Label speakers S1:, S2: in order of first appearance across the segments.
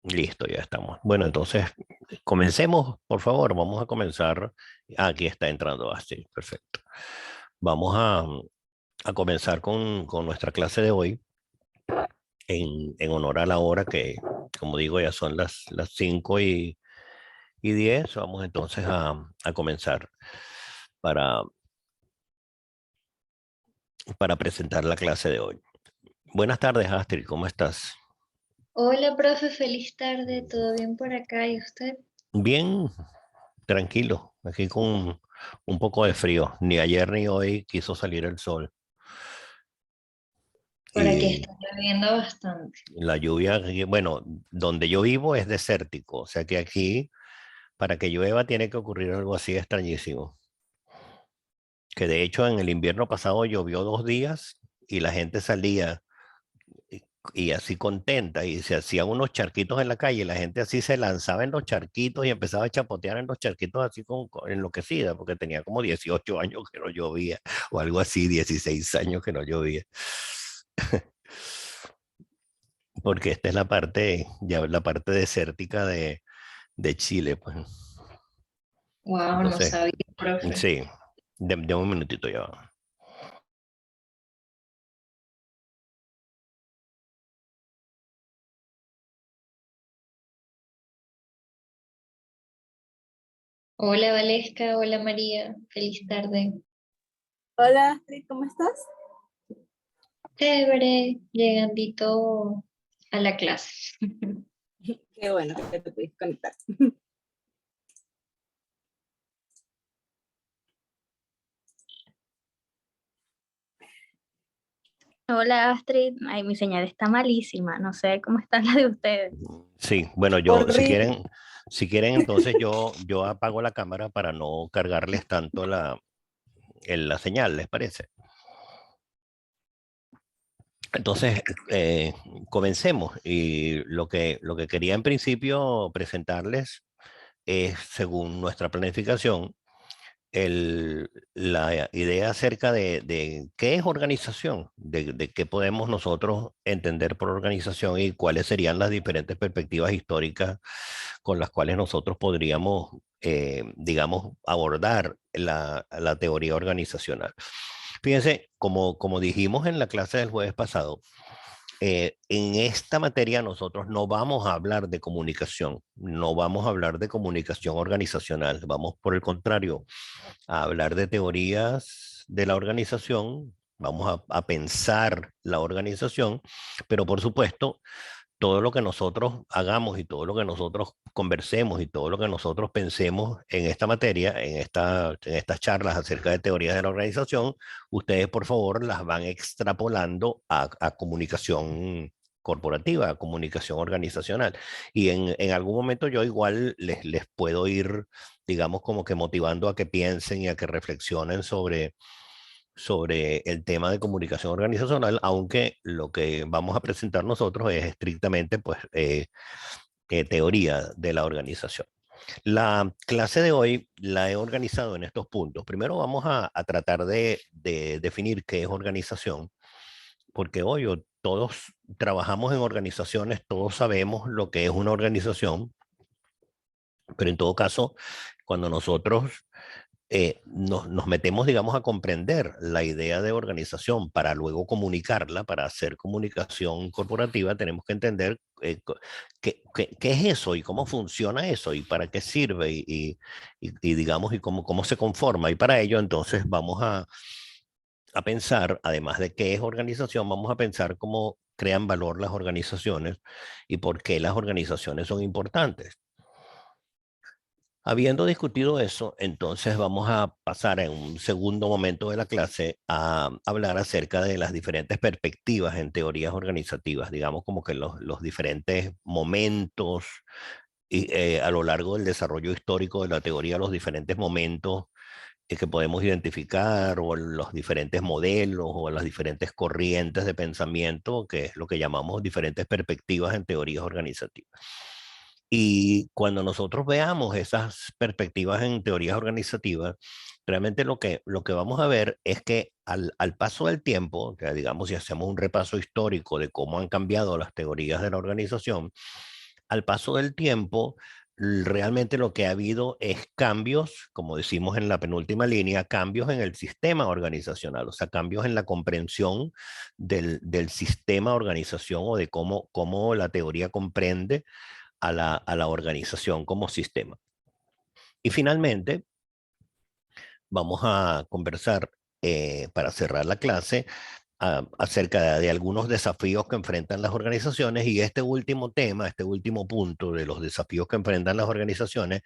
S1: Listo, ya estamos. Bueno, entonces comencemos, por favor. Vamos a comenzar. Aquí está entrando Astrid. Perfecto. Vamos a comenzar con nuestra clase de hoy en honor a la hora que, como digo, ya son las 5:10. Vamos entonces a comenzar para, para presentar la clase de hoy. Buenas tardes, Astrid. ¿Cómo estás?
S2: Hola, profe, feliz tarde, ¿todo bien por acá? ¿Y usted?
S1: Bien, tranquilo. Aquí con un poco de frío. Ni ayer ni hoy quiso salir el sol.
S2: Por aquí
S1: Y
S2: está lloviendo bastante.
S1: la lluvia, bueno, donde yo vivo es desértico, o sea que aquí para que llueva tiene que ocurrir algo así extrañísimo. Que de hecho en el invierno pasado llovió 2 días y la gente salía y, y así contenta y se hacían unos charquitos en la calle, y la gente así se lanzaba en los charquitos y empezaba a chapotear en los charquitos así con enloquecida, porque tenía como 18 años que no llovía o algo así, 16 años que no llovía. Porque esta es la parte, ya la parte desértica de Chile, pues.
S2: Wow, no
S1: Entonces,
S2: sabía, profe.
S1: sí, de un minutito ya. Va.
S2: Hola, Valesca, hola, María, feliz tarde.
S3: Hola Astrid, ¿cómo estás?
S2: Chévere, llegandito a la clase.
S3: Qué bueno que te pudiste conectar.
S4: Hola Astrid, ay, mi señal está malísima, no sé cómo está la de ustedes.
S1: Sí, bueno, yo,
S3: Horrible.
S1: si quieren, entonces yo apago la cámara para no cargarles tanto la señal, ¿les parece? Entonces, comencemos. Y lo que quería en principio presentarles es, según nuestra planificación, la idea acerca de qué es organización, de qué podemos nosotros entender por organización y cuáles serían las diferentes perspectivas históricas con las cuales nosotros podríamos, digamos, abordar la teoría organizacional. Fíjense, como dijimos en la clase del jueves pasado, en esta materia nosotros no vamos a hablar de comunicación, no vamos a hablar de comunicación organizacional, vamos por el contrario a hablar de teorías de la organización, vamos a pensar la organización, pero por supuesto todo lo que nosotros hagamos y todo lo que nosotros conversemos y todo lo que nosotros pensemos en esta materia, en estas charlas acerca de teorías de la organización, ustedes por favor las van extrapolando a comunicación corporativa, a comunicación organizacional. Y en algún momento yo igual les puedo ir, digamos, como que motivando a que piensen y a que reflexionen sobre el tema de comunicación organizacional, aunque lo que vamos a presentar nosotros es estrictamente pues, teoría de la organización. La clase de hoy la he organizado en estos puntos. Primero vamos a tratar de definir qué es organización, porque hoy todos trabajamos en organizaciones, todos sabemos lo que es una organización, pero en todo caso, cuando nosotros nos metemos, digamos, a comprender la idea de organización para luego comunicarla, para hacer comunicación corporativa, tenemos que entender qué es eso y cómo funciona eso y para qué sirve y digamos, y cómo se conforma. Y para ello, entonces, vamos a pensar, además de qué es organización, vamos a pensar cómo crean valor las organizaciones y por qué las organizaciones son importantes. Habiendo discutido eso, entonces vamos a pasar en un segundo momento de la clase a hablar acerca de las diferentes perspectivas en teorías organizativas, digamos como que los diferentes momentos a lo largo del desarrollo histórico de la teoría, los diferentes momentos que podemos identificar o los diferentes modelos o las diferentes corrientes de pensamiento, que es lo que llamamos diferentes perspectivas en teorías organizativas. Y cuando nosotros veamos esas perspectivas en teorías organizativas, realmente lo que vamos a ver es que al paso del tiempo, o sea, digamos, si hacemos un repaso histórico de cómo han cambiado las teorías de la organización, al paso del tiempo, realmente lo que ha habido es cambios, como decimos en la penúltima línea, cambios en el sistema organizacional, o sea, cambios en la comprensión del sistema organización o de cómo la teoría comprende a la organización como sistema. Y finalmente, vamos a conversar para cerrar la clase acerca de algunos desafíos que enfrentan las organizaciones, y este último tema, este último punto de los desafíos que enfrentan las organizaciones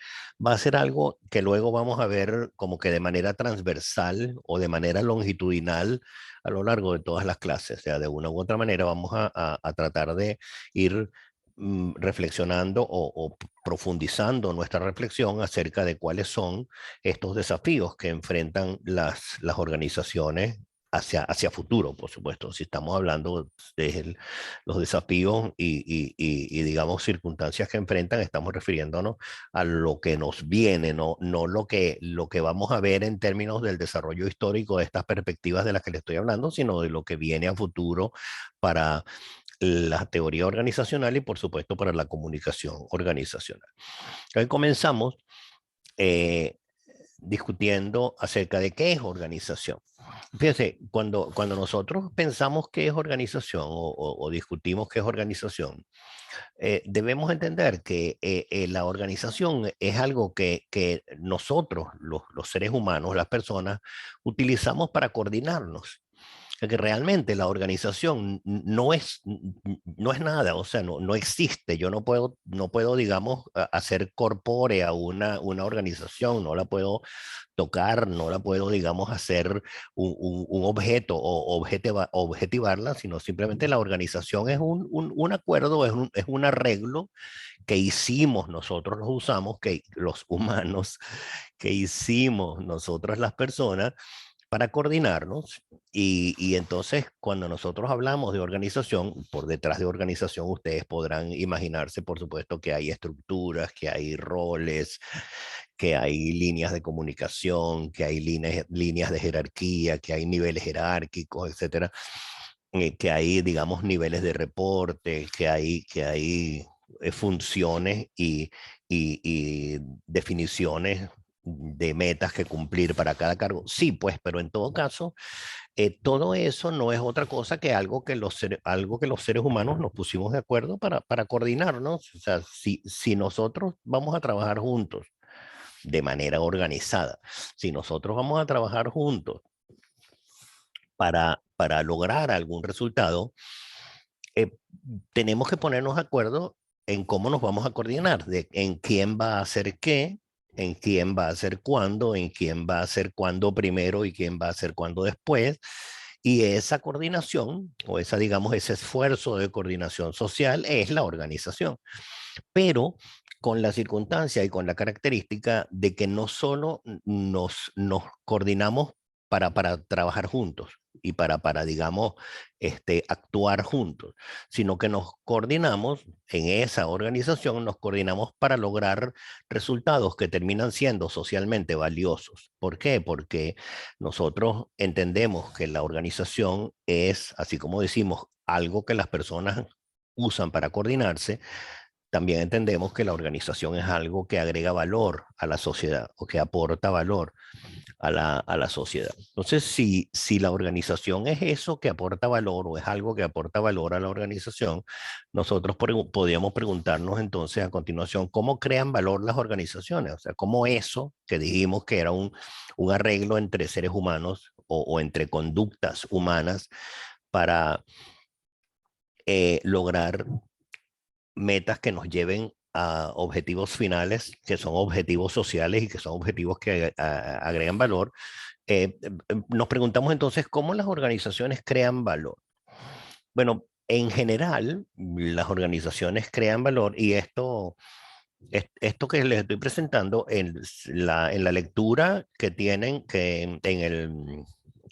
S1: va a ser algo que luego vamos a ver como que de manera transversal o de manera longitudinal a lo largo de todas las clases. O sea, de una u otra manera vamos a tratar de ir reflexionando o profundizando nuestra reflexión acerca de cuáles son estos desafíos que enfrentan las organizaciones hacia futuro, por supuesto. Si estamos hablando de los desafíos y, digamos, circunstancias que enfrentan, estamos refiriéndonos a lo que nos viene, no lo que vamos a ver en términos del desarrollo histórico de estas perspectivas de las que le estoy hablando, sino de lo que viene a futuro para la teoría organizacional y, por supuesto, para la comunicación organizacional. Hoy comenzamos discutiendo acerca de qué es organización. Fíjense, cuando nosotros pensamos qué es organización o discutimos qué es organización, debemos entender que la organización es algo que nosotros, los seres humanos, las personas, utilizamos para coordinarnos. Que realmente la organización no es nada, o sea, no existe. Yo no puedo, digamos, hacer corpórea una organización, no la puedo tocar, no la puedo, digamos, hacer un objeto o objetivarla, sino simplemente la organización es un acuerdo, es un arreglo que hicimos nosotros, los usamos, que los humanos, que hicimos nosotros las personas para coordinarnos. Y entonces cuando nosotros hablamos de organización, por detrás de organización ustedes podrán imaginarse, por supuesto, que hay estructuras, que hay roles, que hay líneas de comunicación, que hay líneas de jerarquía, que hay niveles jerárquicos, etcétera, que hay, digamos, niveles de reporte, que hay funciones y definiciones de metas que cumplir para cada cargo. Sí, pues, pero en todo caso, todo eso no es otra cosa que algo que algo que los seres humanos nos pusimos de acuerdo para coordinarnos. O sea, si nosotros vamos a trabajar juntos de manera organizada, si nosotros vamos a trabajar juntos para lograr algún resultado, eh, tenemos que ponernos de acuerdo en cómo nos vamos a coordinar, en quién va a hacer qué, en quién va a hacer cuándo, en quién va a hacer cuándo primero y quién va a hacer cuándo después. Y esa coordinación, o esa, digamos, ese esfuerzo de coordinación social es la organización. Pero con la circunstancia y con la característica de que no solo nos coordinamos para trabajar juntos y digamos, actuar juntos, sino que nos coordinamos en esa organización, nos coordinamos para lograr resultados que terminan siendo socialmente valiosos. ¿Por qué? Porque nosotros entendemos que la organización es, así como decimos, algo que las personas usan para coordinarse. También entendemos que la organización es algo que agrega valor a la sociedad o que aporta valor a la sociedad. Entonces, si la organización es eso que aporta valor o es algo que aporta valor a la organización, nosotros podríamos preguntarnos entonces a continuación, ¿cómo crean valor las organizaciones? O sea, ¿cómo eso que dijimos que era un arreglo entre seres humanos o entre conductas humanas para lograr metas que nos lleven a objetivos finales, que son objetivos sociales y que son objetivos que agregan valor? Nos preguntamos entonces cómo las organizaciones crean valor. Bueno, en general, las organizaciones crean valor, y esto que les estoy presentando en la lectura que tienen en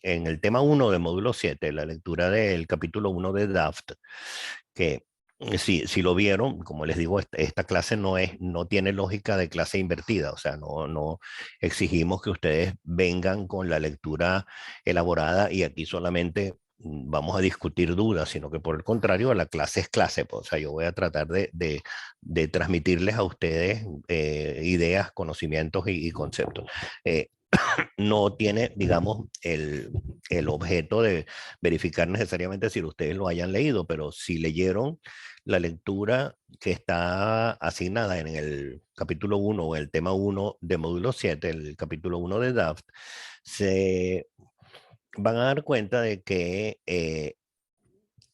S1: el tema 1 del módulo 7, la lectura del capítulo 1 de DAFT, que si lo vieron, como les digo, esta clase no tiene lógica de clase invertida, o sea, no exigimos que ustedes vengan con la lectura elaborada y aquí solamente vamos a discutir dudas, sino que por el contrario, la clase es clase. Pues, o sea, yo voy a tratar de transmitirles a ustedes ideas, conocimientos y conceptos. No tiene, digamos, el objeto de verificar necesariamente si ustedes lo hayan leído, pero si leyeron la lectura que está asignada en el capítulo 1 o el tema 1 de módulo 7, el capítulo 1 de DAFT, se van a dar cuenta de que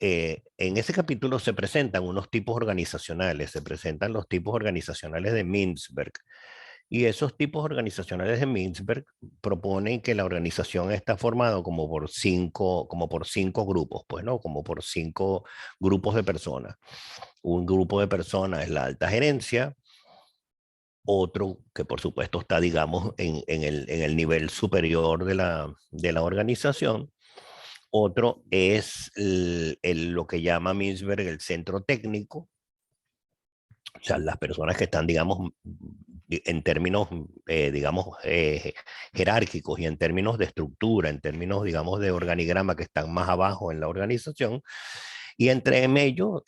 S1: en ese capítulo se presentan unos tipos organizacionales, se presentan los tipos organizacionales de Mintzberg. Y esos tipos organizacionales de Mintzberg proponen que la organización está formada como por cinco grupos, pues, ¿no? Como por 5 grupos de personas. Un grupo de personas es la alta gerencia, otro que por supuesto está, digamos, en el nivel superior de la organización. Otro es lo que llama Mintzberg el centro técnico, o sea, las personas que están, digamos, en términos, digamos, jerárquicos y en términos de estructura, en términos, digamos, de organigrama que están más abajo en la organización. Y entre medio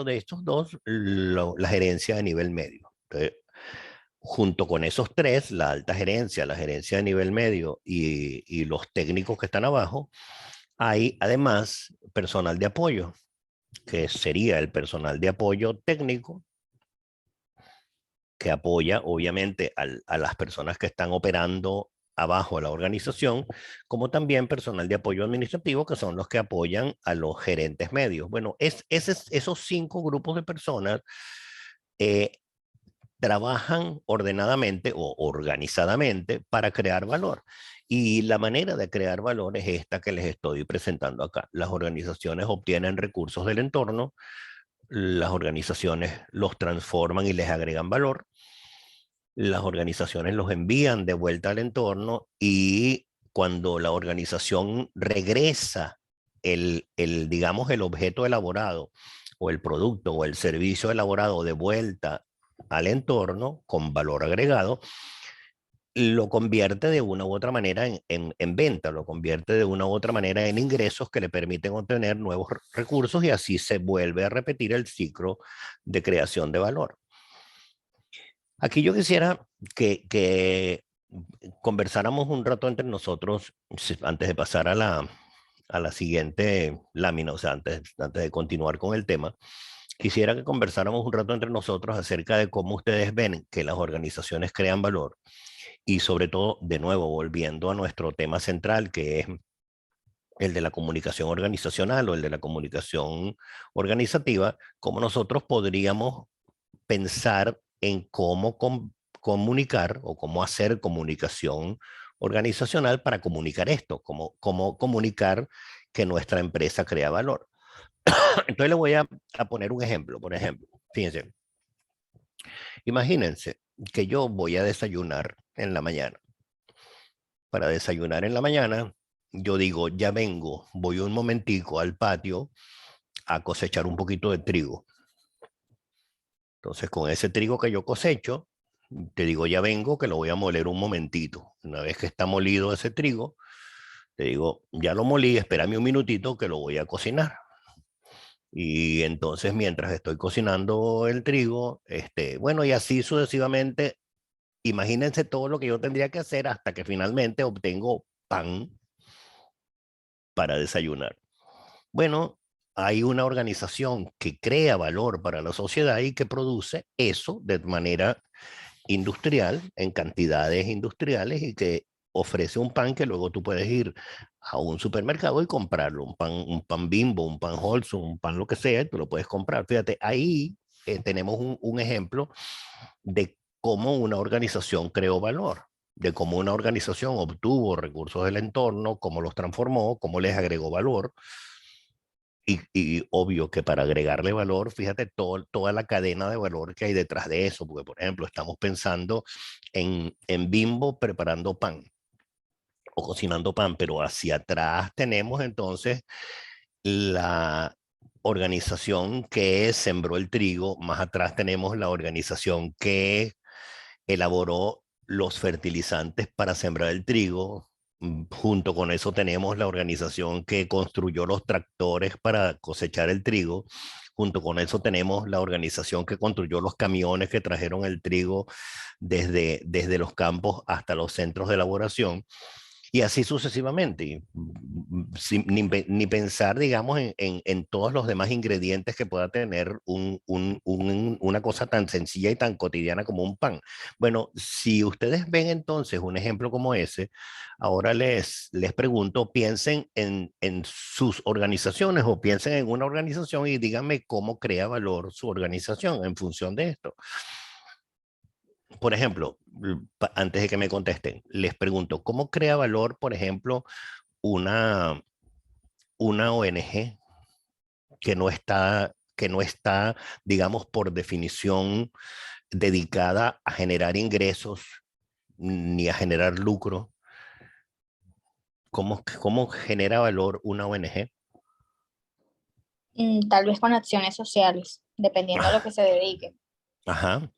S1: de estos dos, la gerencia de nivel medio. Entonces, junto con esos tres, la alta gerencia, la gerencia de nivel medio y los técnicos que están abajo, hay además personal de apoyo, que sería el personal de apoyo técnico, que apoya obviamente a las personas que están operando abajo de la organización, como también personal de apoyo administrativo, que son los que apoyan a los gerentes medios. Bueno, esos 5 grupos de personas trabajan ordenadamente o organizadamente para crear valor. Y la manera de crear valor es esta que les estoy presentando acá. Las organizaciones obtienen recursos del entorno, las organizaciones los transforman y les agregan valor, las organizaciones los envían de vuelta al entorno y cuando la organización regresa digamos, el objeto elaborado o el producto o el servicio elaborado de vuelta al entorno con valor agregado, lo convierte de una u otra manera en venta, lo convierte de una u otra manera en ingresos que le permiten obtener nuevos recursos y así se vuelve a repetir el ciclo de creación de valor. Aquí yo quisiera que conversáramos un rato entre nosotros antes de pasar a la siguiente lámina, o sea, antes de continuar con el tema. Quisiera que conversáramos un rato entre nosotros acerca de cómo ustedes ven que las organizaciones crean valor y sobre todo, de nuevo, volviendo a nuestro tema central, que es el de la comunicación organizacional o el de la comunicación organizativa, cómo nosotros podríamos pensar en cómo comunicar o cómo hacer comunicación organizacional para comunicar esto, cómo comunicar que nuestra empresa crea valor. Entonces le voy a poner un ejemplo. Por ejemplo, fíjense, imagínense que yo voy a desayunar en la mañana. Para desayunar en la mañana, yo digo, ya vengo, voy un momentico al patio a cosechar un poquito de trigo. Entonces, con ese trigo que yo cosecho, te digo, ya vengo, que lo voy a moler un momentito. Una vez que está molido ese trigo, te digo, ya lo molí, espérame un minutito que lo voy a cocinar. Y entonces, mientras estoy cocinando el trigo, bueno, y así sucesivamente, imagínense todo lo que yo tendría que hacer hasta que finalmente obtengo pan para desayunar. Bueno, hay una organización que crea valor para la sociedad y que produce eso de manera industrial, en cantidades industriales y que ofrece un pan que luego tú puedes ir a un supermercado y comprarlo, un pan Bimbo, un pan Holson, un pan lo que sea, tú lo puedes comprar. Fíjate, ahí tenemos un ejemplo de cómo una organización creó valor, de cómo una organización obtuvo recursos del entorno, cómo los transformó, cómo les agregó valor. Y obvio que para agregarle valor, fíjate toda la cadena de valor que hay detrás de eso, porque por ejemplo estamos pensando en Bimbo preparando pan o cocinando pan, pero hacia atrás tenemos entonces la organización que sembró el trigo, más atrás tenemos la organización que elaboró los fertilizantes para sembrar el trigo, Junto con eso tenemos la organización que construyó los tractores para cosechar el trigo. Junto con eso tenemos la organización que construyó los camiones que trajeron el trigo desde los campos hasta los centros de elaboración. Y así sucesivamente, ni pensar, digamos, en todos los demás ingredientes que pueda tener una cosa tan sencilla y tan cotidiana como un pan. Bueno, si ustedes ven entonces un ejemplo como ese, ahora les pregunto, piensen en sus organizaciones o piensen en una organización y díganme cómo crea valor su organización en función de esto. Por ejemplo, antes de que me contesten, les pregunto, ¿cómo crea valor, por ejemplo, una, una ONG que no está, digamos, por definición dedicada a generar ingresos ni a generar lucro? ¿Cómo genera valor una ONG?
S4: Tal vez con acciones sociales, dependiendo a lo que se dedique.
S1: Ajá.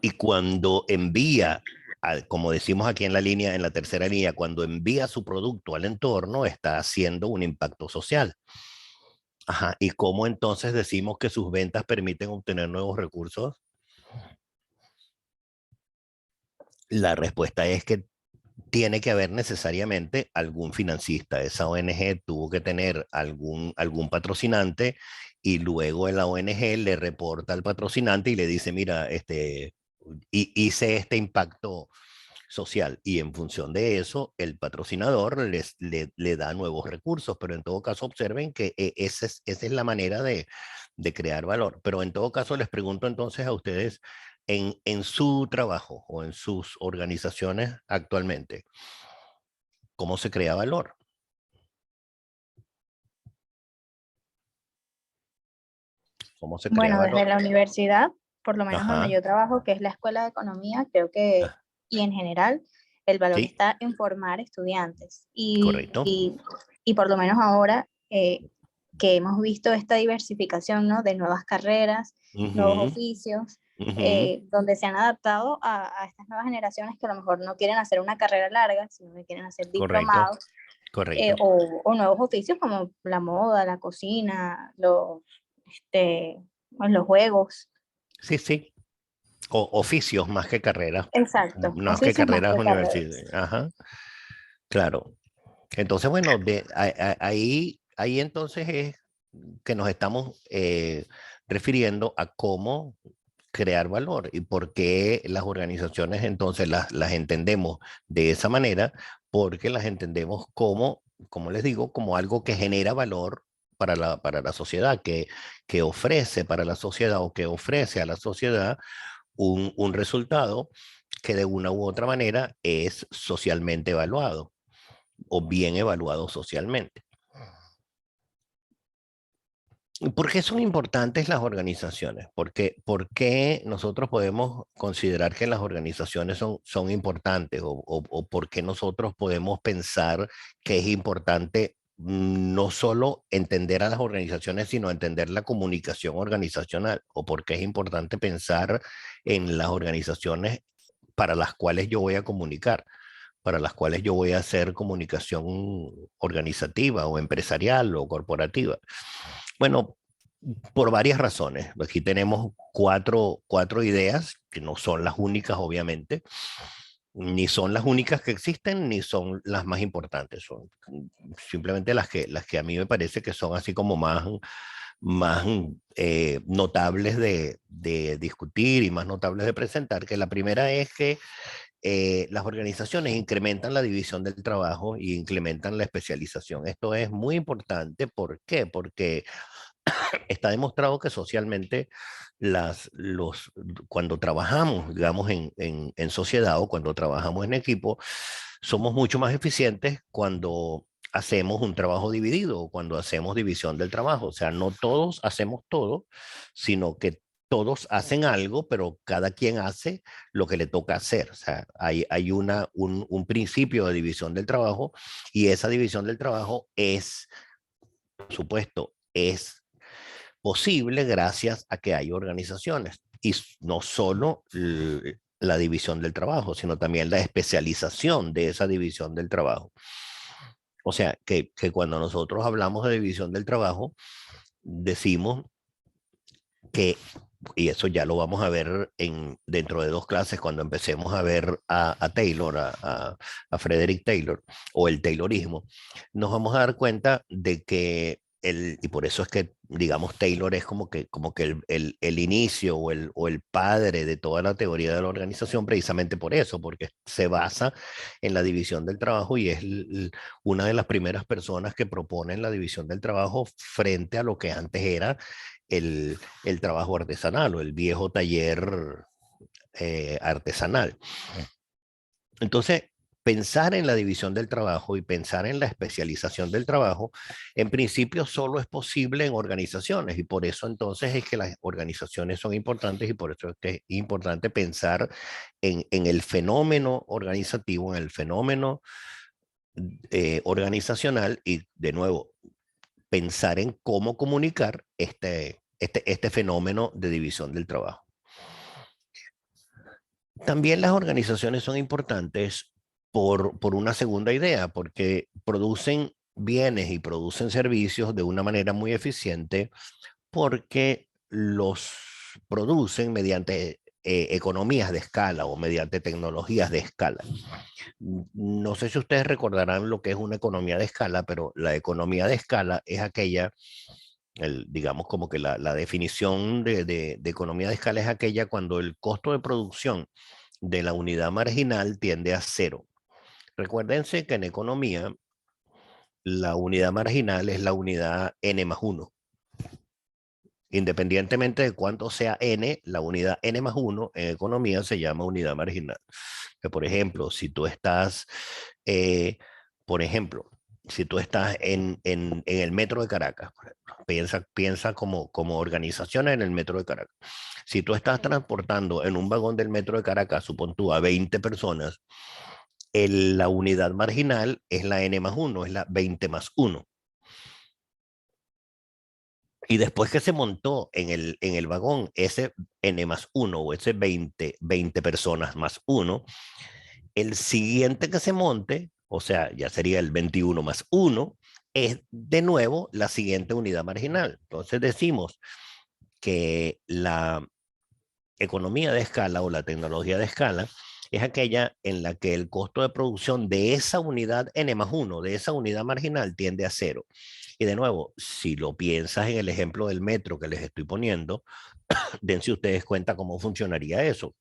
S1: Y cuando envía, como decimos aquí en la línea, en la tercera línea, cuando envía su producto al entorno, está haciendo un impacto social. Ajá. ¿Y cómo entonces decimos que sus ventas permiten obtener nuevos recursos? La respuesta es que tiene que haber necesariamente algún financista. Esa ONG tuvo que tener algún patrocinante y luego la ONG le reporta al patrocinante y le dice, mira, hice este impacto social y en función de eso el patrocinador le da nuevos recursos, pero en todo caso observen que esa es la manera de crear valor. Pero en todo caso les pregunto entonces a ustedes en su trabajo o en sus organizaciones actualmente, ¿cómo se crea valor? ¿Cómo se crea
S4: Bueno, desde
S1: valor?
S4: la universidad, por lo menos donde
S1: Ajá,
S4: yo trabajo, que es la Escuela de Economía, creo que,
S1: ah,
S4: y en general, el valor
S1: sí,
S4: está en formar estudiantes.
S1: correcto.
S4: Y por lo menos ahora que hemos visto esta diversificación, ¿no? De nuevas carreras, nuevos
S1: Ujú,
S4: oficios,
S1: ujú,
S4: donde se han adaptado a estas nuevas generaciones que a lo mejor no quieren hacer una carrera larga, sino que quieren hacer
S1: correcto,
S4: diplomados
S1: correcto.
S4: o nuevos oficios como la moda, la cocina, los juegos.
S1: Sí, sí. Oficios más que carreras.
S4: Exacto,
S1: No, que
S4: oficios más
S1: carreras
S4: que carreras.
S1: universitarias. Ajá, claro. Entonces, bueno, ahí entonces es que nos estamos refiriendo a cómo crear valor y por qué las organizaciones entonces las entendemos de esa manera, porque las entendemos como les digo, como algo que genera valor para la sociedad, que ofrece para la sociedad o que ofrece a la sociedad un resultado que de una u otra manera es socialmente evaluado o bien evaluado socialmente. ¿Por qué son importantes las organizaciones? ¿Por qué nosotros podemos considerar que las organizaciones son importantes o por qué nosotros podemos pensar que es importante no solo entender a las organizaciones, sino entender la comunicación organizacional? ¿O por qué es importante pensar en las organizaciones para las cuales yo voy a comunicar, para las cuales yo voy a hacer comunicación organizativa o empresarial o corporativa? Bueno, por varias razones. Aquí tenemos cuatro ideas, que no son las únicas, obviamente, ni son las únicas que existen, ni son las más importantes. Son simplemente las que a mí me parece que son así como más notables de discutir y más notables de presentar, que la primera es que las organizaciones incrementan la división del trabajo y incrementan la especialización. Esto es muy importante. ¿Por qué? Porque está demostrado que socialmente cuando trabajamos, digamos, en sociedad o cuando trabajamos en equipo, somos mucho más eficientes cuando hacemos un trabajo dividido o cuando hacemos división del trabajo. O sea, no todos hacemos todo, sino que todos hacen algo, pero cada quien hace lo que le toca hacer. O sea, hay un principio de división del trabajo y esa división del trabajo es, por supuesto, es posible gracias a que hay organizaciones. Y no solo la división del trabajo, sino también la especialización de esa división del trabajo. O sea, que cuando nosotros hablamos de división del trabajo, decimos que, y eso ya lo vamos a ver dentro de 2 clases, cuando empecemos a ver a Taylor, a Frederick Taylor, o el Taylorismo, nos vamos a dar cuenta de que y por eso es que, digamos, Taylor es como que el inicio o el padre de toda la teoría de la organización, precisamente por eso, porque se basa en la división del trabajo y es una de las primeras personas que proponen la división del trabajo frente a lo que antes era el trabajo artesanal o el viejo taller artesanal. Entonces, pensar en la división del trabajo y pensar en la especialización del trabajo, en principio solo es posible en organizaciones, y por eso entonces es que las organizaciones son importantes, y por eso es que es importante pensar en el fenómeno organizativo, en el fenómeno organizacional, y de nuevo, pensar en cómo comunicar este fenómeno de división del trabajo. También las organizaciones son importantes por una segunda idea, porque producen bienes y producen servicios de una manera muy eficiente, porque los producen mediante economías de escala o mediante tecnologías de escala. No sé si ustedes recordarán lo que es una economía de escala, pero la economía de escala es aquella, digamos como que la definición de economía de escala es aquella cuando el costo de producción de la unidad marginal tiende a cero. Recuérdense que en economía la unidad marginal es la unidad n más 1. Independientemente de cuánto sea n, la unidad n más 1 en economía se llama unidad marginal. Que, por ejemplo, si tú estás, si tú estás en el metro de Caracas, piensa como organización en el metro de Caracas. Si tú estás transportando en un vagón del metro de Caracas, supón tú, a 20 personas, la unidad marginal es la n más 1, es la 20 más 1. Y después que se montó en el vagón ese n más 1 o ese 20 personas más 1, el siguiente que se monte, o sea, ya sería el 21 más 1, es de nuevo la siguiente unidad marginal. Entonces decimos que la economía de escala o la tecnología de escala es aquella en la que el costo de producción de esa unidad n más 1, de esa unidad marginal, tiende a cero. Y de nuevo, si lo piensas en el ejemplo del metro que les estoy poniendo, dense ustedes cuenta cómo funcionaría eso.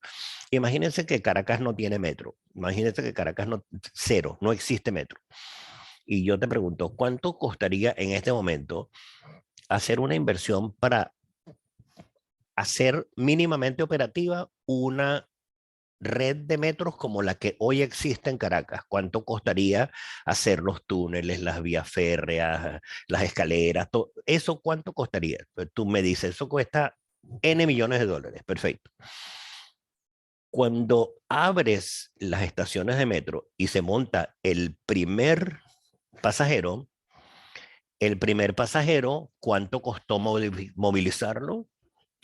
S1: Imagínense que Caracas no tiene metro. Imagínense que Caracas no, cero, no existe metro. Y yo te pregunto, ¿cuánto costaría en este momento hacer una inversión para hacer mínimamente operativa una red de metros como la que hoy existe en Caracas? ¿Cuánto costaría hacer los túneles, las vías férreas, las escaleras? Todo eso, ¿cuánto costaría? Pues tú me dices, eso cuesta N millones de dólares. Perfecto. Cuando abres las estaciones de metro y se monta el primer pasajero, ¿cuánto costó movilizarlo?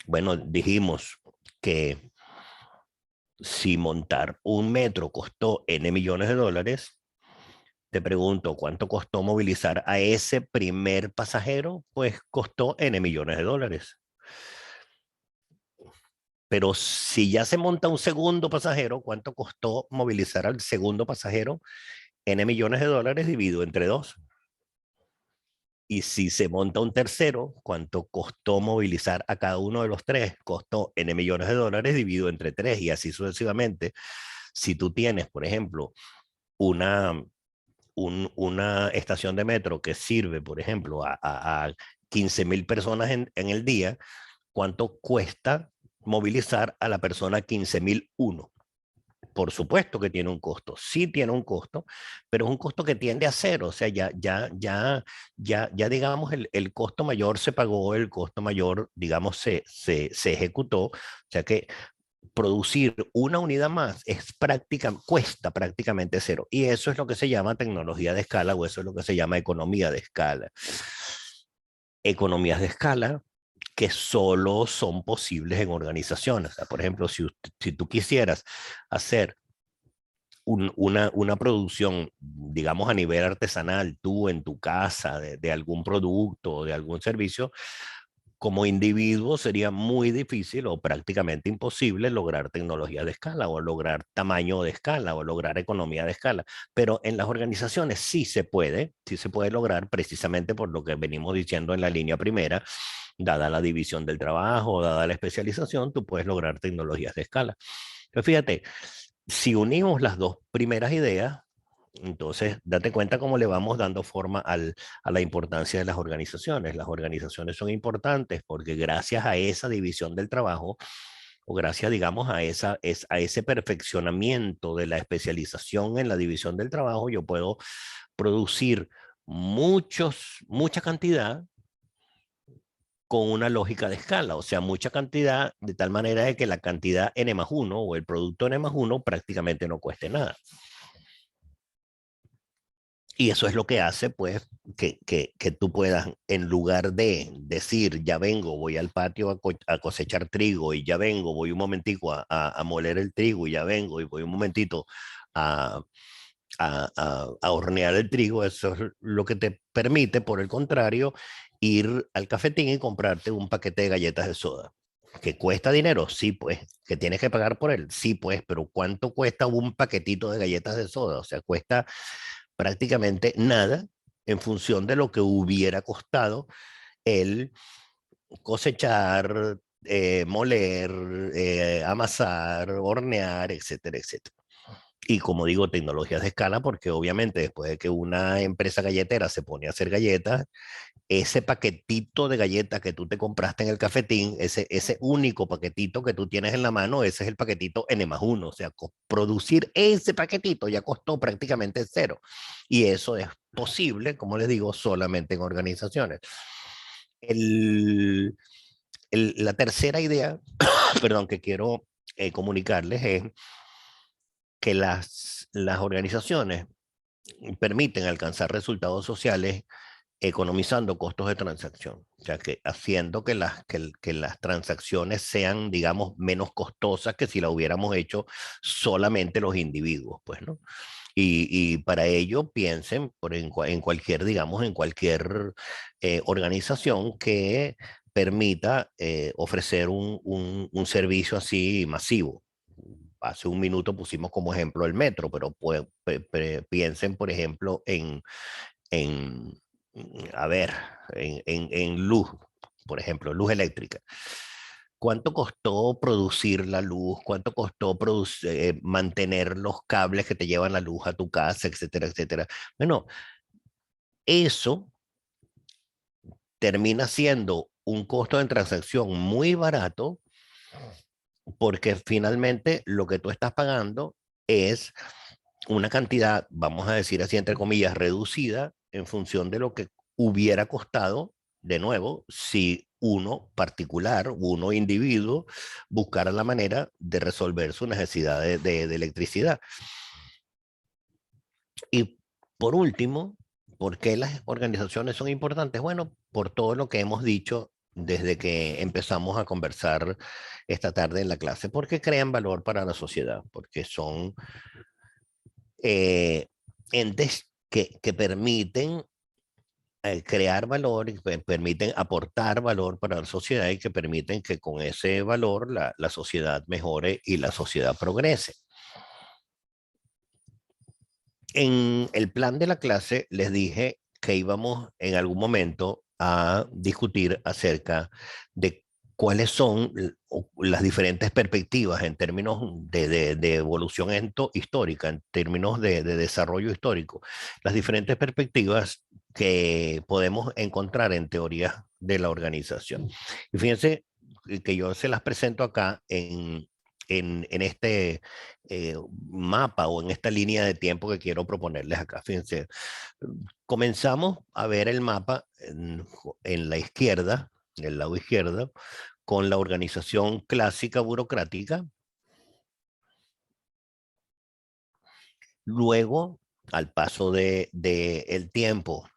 S1: Bueno, dijimos que si montar un metro costó N millones de dólares, te pregunto, ¿cuánto costó movilizar a ese primer pasajero? Pues costó N millones de dólares. Pero si ya se monta un segundo pasajero, ¿cuánto costó movilizar al segundo pasajero? N millones de dólares dividido entre 2. Y si se monta un tercero, ¿cuánto costó movilizar a cada uno de los 3? Costó N millones de dólares dividido entre 3, y así sucesivamente. Si tú tienes, por ejemplo, una estación de metro que sirve, por ejemplo, a 15,000 personas en el día, ¿cuánto cuesta movilizar a la persona 15,001? Por supuesto que tiene un costo, sí tiene un costo, pero es un costo que tiende a cero. O sea, ya digamos, el costo mayor se pagó, el costo mayor, digamos, se ejecutó. O sea que producir una unidad más cuesta prácticamente cero. Y eso es lo que se llama tecnología de escala, o eso es lo que se llama economía de escala. Economías de escala que solo son posibles en organizaciones. O sea, por ejemplo, si tú quisieras hacer una producción, digamos, a nivel artesanal, tú en tu casa, de algún producto o de algún servicio, como individuo sería muy difícil o prácticamente imposible lograr tecnología de escala o lograr tamaño de escala o lograr economía de escala. Pero en las organizaciones sí se puede lograr precisamente por lo que venimos diciendo en la línea primera, dada la división del trabajo, dada la especialización, tú puedes lograr tecnologías de escala. Entonces, fíjate, si unimos las dos primeras ideas, entonces date cuenta cómo le vamos dando forma a la importancia de las organizaciones. Las organizaciones son importantes porque gracias a esa división del trabajo, o gracias, digamos, a ese perfeccionamiento de la especialización en la división del trabajo, yo puedo producir mucha cantidad con una lógica de escala, o sea, mucha cantidad de tal manera de que la cantidad N+1 o el producto N+1 prácticamente no cueste nada. Y eso es lo que hace, pues, que tú puedas, en lugar de decir, ya vengo, voy al patio a cosechar trigo, y ya vengo, voy un momentico a moler el trigo, y ya vengo, y voy un momentito a, a hornear el trigo, eso es lo que te permite, por el contrario, ir al cafetín y comprarte un paquete de galletas de soda. ¿Que cuesta dinero? Sí, pues. ¿Que tienes que pagar por él? Sí, pues. Pero ¿cuánto cuesta un paquetito de galletas de soda? O sea, cuesta prácticamente nada en función de lo que hubiera costado el cosechar, moler, amasar, hornear, etcétera, etcétera. Y como digo, tecnologías de escala, porque obviamente después de que una empresa galletera se pone a hacer galletas, ese paquetito de galletas que tú te compraste en el cafetín, ese único paquetito que tú tienes en la mano, ese es el paquetito N+1. O sea, producir ese paquetito ya costó prácticamente cero. Y eso es posible, como les digo, solamente en organizaciones. El, la tercera idea, perdón, que quiero comunicarles es que las organizaciones permiten alcanzar resultados sociales economizando costos de transacción, o sea, que haciendo que las transacciones sean, digamos, menos costosas que si la hubiéramos hecho solamente los individuos, pues, ¿no? Y para ello piensen en cualquier, digamos, en cualquier organización que permita ofrecer un servicio así masivo. Hace un minuto pusimos como ejemplo el metro, pero piensen, por ejemplo, en, a ver, en luz, por ejemplo, luz eléctrica. ¿Cuánto costó producir la luz? ¿Cuánto costó mantener los cables que te llevan la luz a tu casa, etcétera, etcétera? Bueno, eso termina siendo un costo de transacción muy barato porque finalmente lo que tú estás pagando es una cantidad, vamos a decir así, entre comillas, reducida en función de lo que hubiera costado, de nuevo, si uno particular, uno individuo, buscara la manera de resolver su necesidad de electricidad. Y por último, ¿por qué las organizaciones son importantes? Bueno, por todo lo que hemos dicho desde que empezamos a conversar esta tarde en la clase, porque crean valor para la sociedad, porque son entes que permiten crear valor y permiten aportar valor para la sociedad y que permiten que con ese valor la sociedad mejore y la sociedad progrese. En el plan de la clase les dije que íbamos en algún momento a discutir acerca de cuáles son las diferentes perspectivas en términos de evolución histórica, en términos de desarrollo histórico, las diferentes perspectivas que podemos encontrar en teorías de la organización. Y fíjense que yo se las presento acá en este mapa o en esta línea de tiempo que quiero proponerles acá. Fíjense, comenzamos a ver el mapa en la izquierda, en el lado izquierdo, con la organización clásica burocrática. Luego, al paso del tiempo,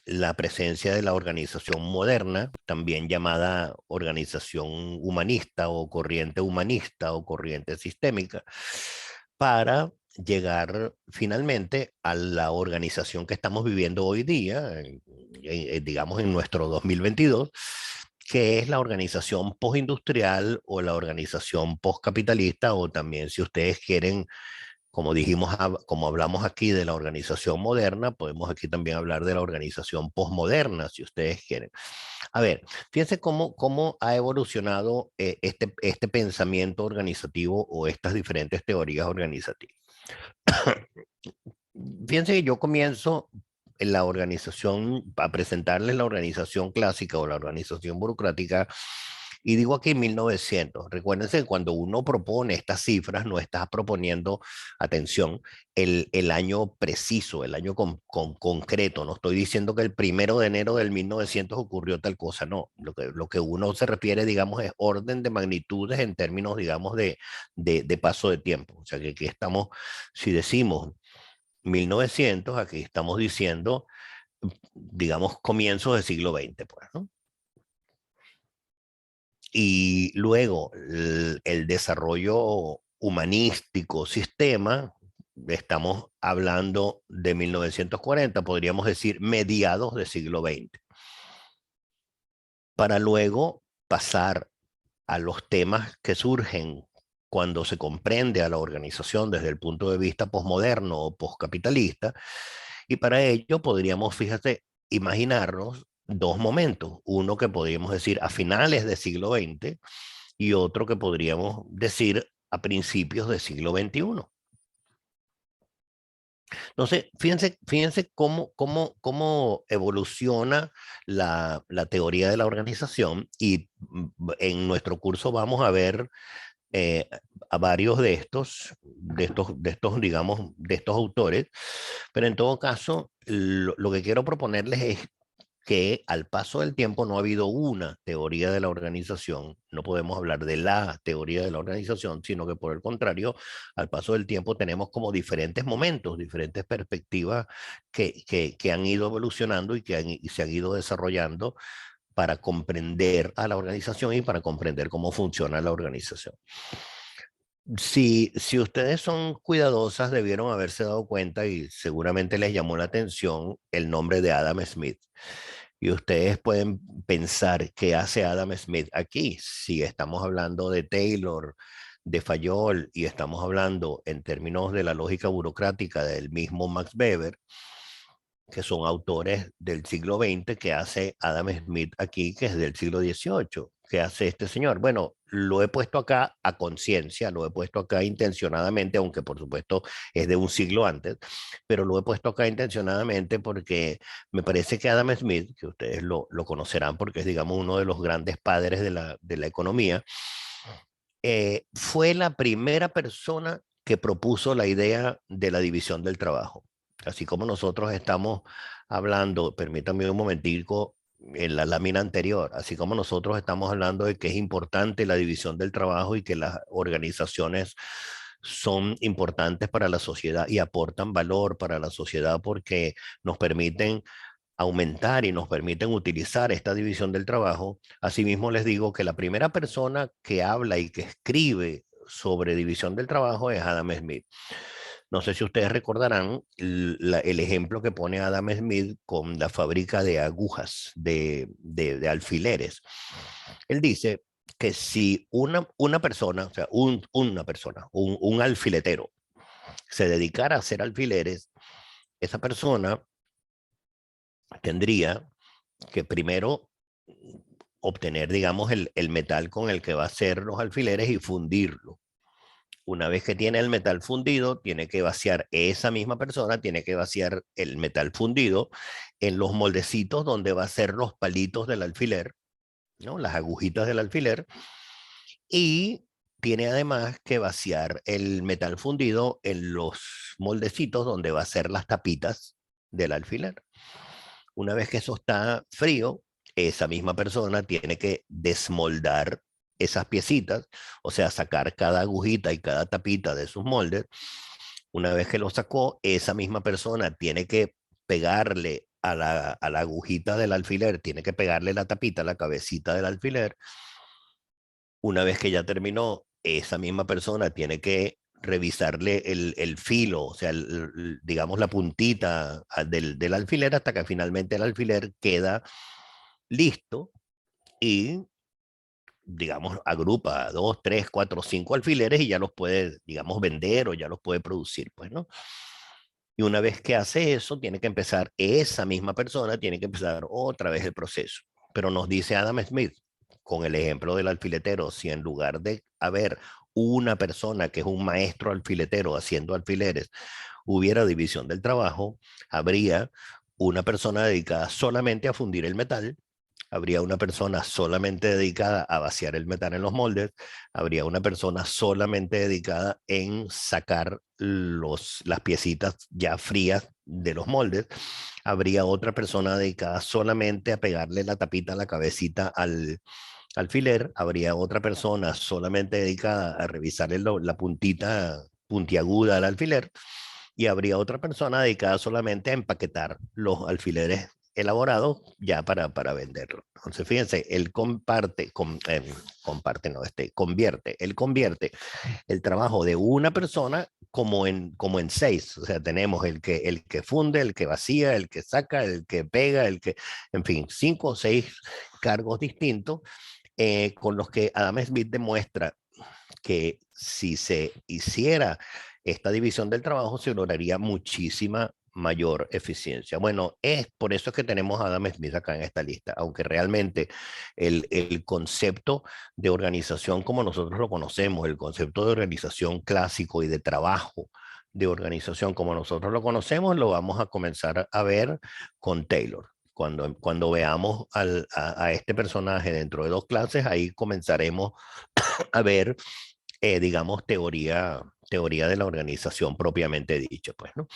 S1: la presencia de la organización moderna, también llamada organización humanista o corriente sistémica, para llegar finalmente a la organización que estamos viviendo hoy día, digamos en nuestro 2022, que es la organización postindustrial o la organización postcapitalista, o también, si ustedes quieren, como dijimos, como hablamos aquí de la organización moderna, podemos aquí también hablar de la organización posmoderna, si ustedes quieren. A ver, fíjense cómo ha evolucionado este pensamiento organizativo o estas diferentes teorías organizativas. Fíjense que yo comienzo en la organización, a presentarles la organización clásica o la organización burocrática, y digo aquí 1900. Recuérdense que cuando uno propone estas cifras, no está proponiendo, atención, el año preciso, el año concreto. No estoy diciendo que el 1 de enero del 1900 ocurrió tal cosa, no. Lo que uno se refiere, digamos, es orden de magnitudes en términos, digamos, de paso de tiempo. O sea, que aquí estamos, si decimos 1900, aquí estamos diciendo, digamos, comienzos del siglo XX, pues, ¿no? Y luego el desarrollo humanístico, sistema, estamos hablando de 1940, podríamos decir mediados del siglo XX, para luego pasar a los temas que surgen cuando se comprende a la organización desde el punto de vista posmoderno o poscapitalista. Y para ello podríamos, fíjate, imaginarnos dos momentos. Uno que podríamos decir a finales del siglo XX y otro que podríamos decir a principios del siglo XXI. Entonces, fíjense cómo evoluciona la teoría de la organización, y en nuestro curso vamos a ver a varios digamos, de estos autores, pero en todo caso, lo que quiero proponerles es que al paso del tiempo no ha habido una teoría de la organización, no podemos hablar de la teoría de la organización, sino que por el contrario, al paso del tiempo tenemos como diferentes momentos, diferentes perspectivas que han ido evolucionando y se han ido desarrollando para comprender a la organización y para comprender cómo funciona la organización. Si ustedes son cuidadosas, debieron haberse dado cuenta, y seguramente les llamó la atención, el nombre de Adam Smith. Y ustedes pueden pensar qué hace Adam Smith aquí. Si estamos hablando de Taylor, de Fayol, y estamos hablando en términos de la lógica burocrática del mismo Max Weber, que son autores del siglo XX, que hace Adam Smith aquí, que es del siglo XVIII. ¿Qué hace este señor? Bueno, lo he puesto acá a conciencia, lo he puesto acá intencionadamente, aunque por supuesto es de un siglo antes, pero lo he puesto acá intencionadamente porque me parece que Adam Smith, que ustedes lo conocerán porque es, digamos, uno de los grandes padres de la economía, fue la primera persona que propuso la idea de la división del trabajo. Así como nosotros estamos hablando, permítanme un momentico, en la lámina anterior, así como nosotros estamos hablando de que es importante la división del trabajo y que las organizaciones son importantes para la sociedad y aportan valor para la sociedad porque nos permiten aumentar y nos permiten utilizar esta división del trabajo. Asimismo, les digo que la primera persona que habla y que escribe sobre división del trabajo es Adam Smith. No sé si ustedes recordarán el ejemplo que pone Adam Smith con la fábrica de agujas, de alfileres. Él dice que si una persona, o sea, una persona, un alfiletero, se dedicara a hacer alfileres, esa persona tendría que primero obtener, digamos, el metal con el que va a hacer los alfileres y fundirlo. Una vez que tiene el metal fundido, tiene que vaciar, esa misma persona tiene que vaciar el metal fundido en los moldecitos donde va a ser los palitos del alfiler, ¿no? Las agujitas del alfiler, y tiene además que vaciar el metal fundido en los moldecitos donde va a ser las tapitas del alfiler. Una vez que eso está frío, esa misma persona tiene que desmoldar esas piecitas, o sea, sacar cada agujita y cada tapita de sus moldes. Una vez que lo sacó, esa misma persona tiene que pegarle a la agujita del alfiler, tiene que pegarle la tapita a la cabecita del alfiler. Una vez que ya terminó, esa misma persona tiene que revisarle el filo, o sea, digamos la puntita del alfiler hasta que finalmente el alfiler queda listo y, digamos, agrupa 2, 3, 4, 5 alfileres y ya los puede, digamos, vender o ya los puede producir, pues, ¿no? Y una vez que hace eso, tiene que empezar, esa misma persona tiene que empezar otra vez el proceso. Pero nos dice Adam Smith, con el ejemplo del alfiletero, si en lugar de haber una persona que es un maestro alfiletero haciendo alfileres, hubiera división del trabajo, habría una persona dedicada solamente a fundir el metal, habría una persona solamente dedicada a vaciar el metal en los moldes, habría una persona solamente dedicada en sacar las piecitas ya frías de los moldes, habría otra persona dedicada solamente a pegarle la tapita a la cabecita al alfiler, habría otra persona solamente dedicada a revisarle la puntita puntiaguda al alfiler, y habría otra persona dedicada solamente a empaquetar los alfileres elaborados ya para venderlo. Entonces, fíjense, él convierte el trabajo de una persona como en 6. O sea, tenemos el que funde, el que vacía, el que saca, el que pega, en fin, 5 o 6 cargos distintos, con los que Adam Smith demuestra que si se hiciera esta división del trabajo, se lograría muchísima mayor eficiencia. Bueno, es por eso que tenemos a Adam Smith acá en esta lista, aunque realmente el concepto de organización como nosotros lo conocemos, el concepto de organización clásico y de trabajo de organización como nosotros lo conocemos, lo vamos a comenzar a ver con Taylor. Cuando veamos a este personaje dentro de 2 clases, ahí comenzaremos a ver, digamos, teoría de la organización propiamente dicho, pues, ¿no?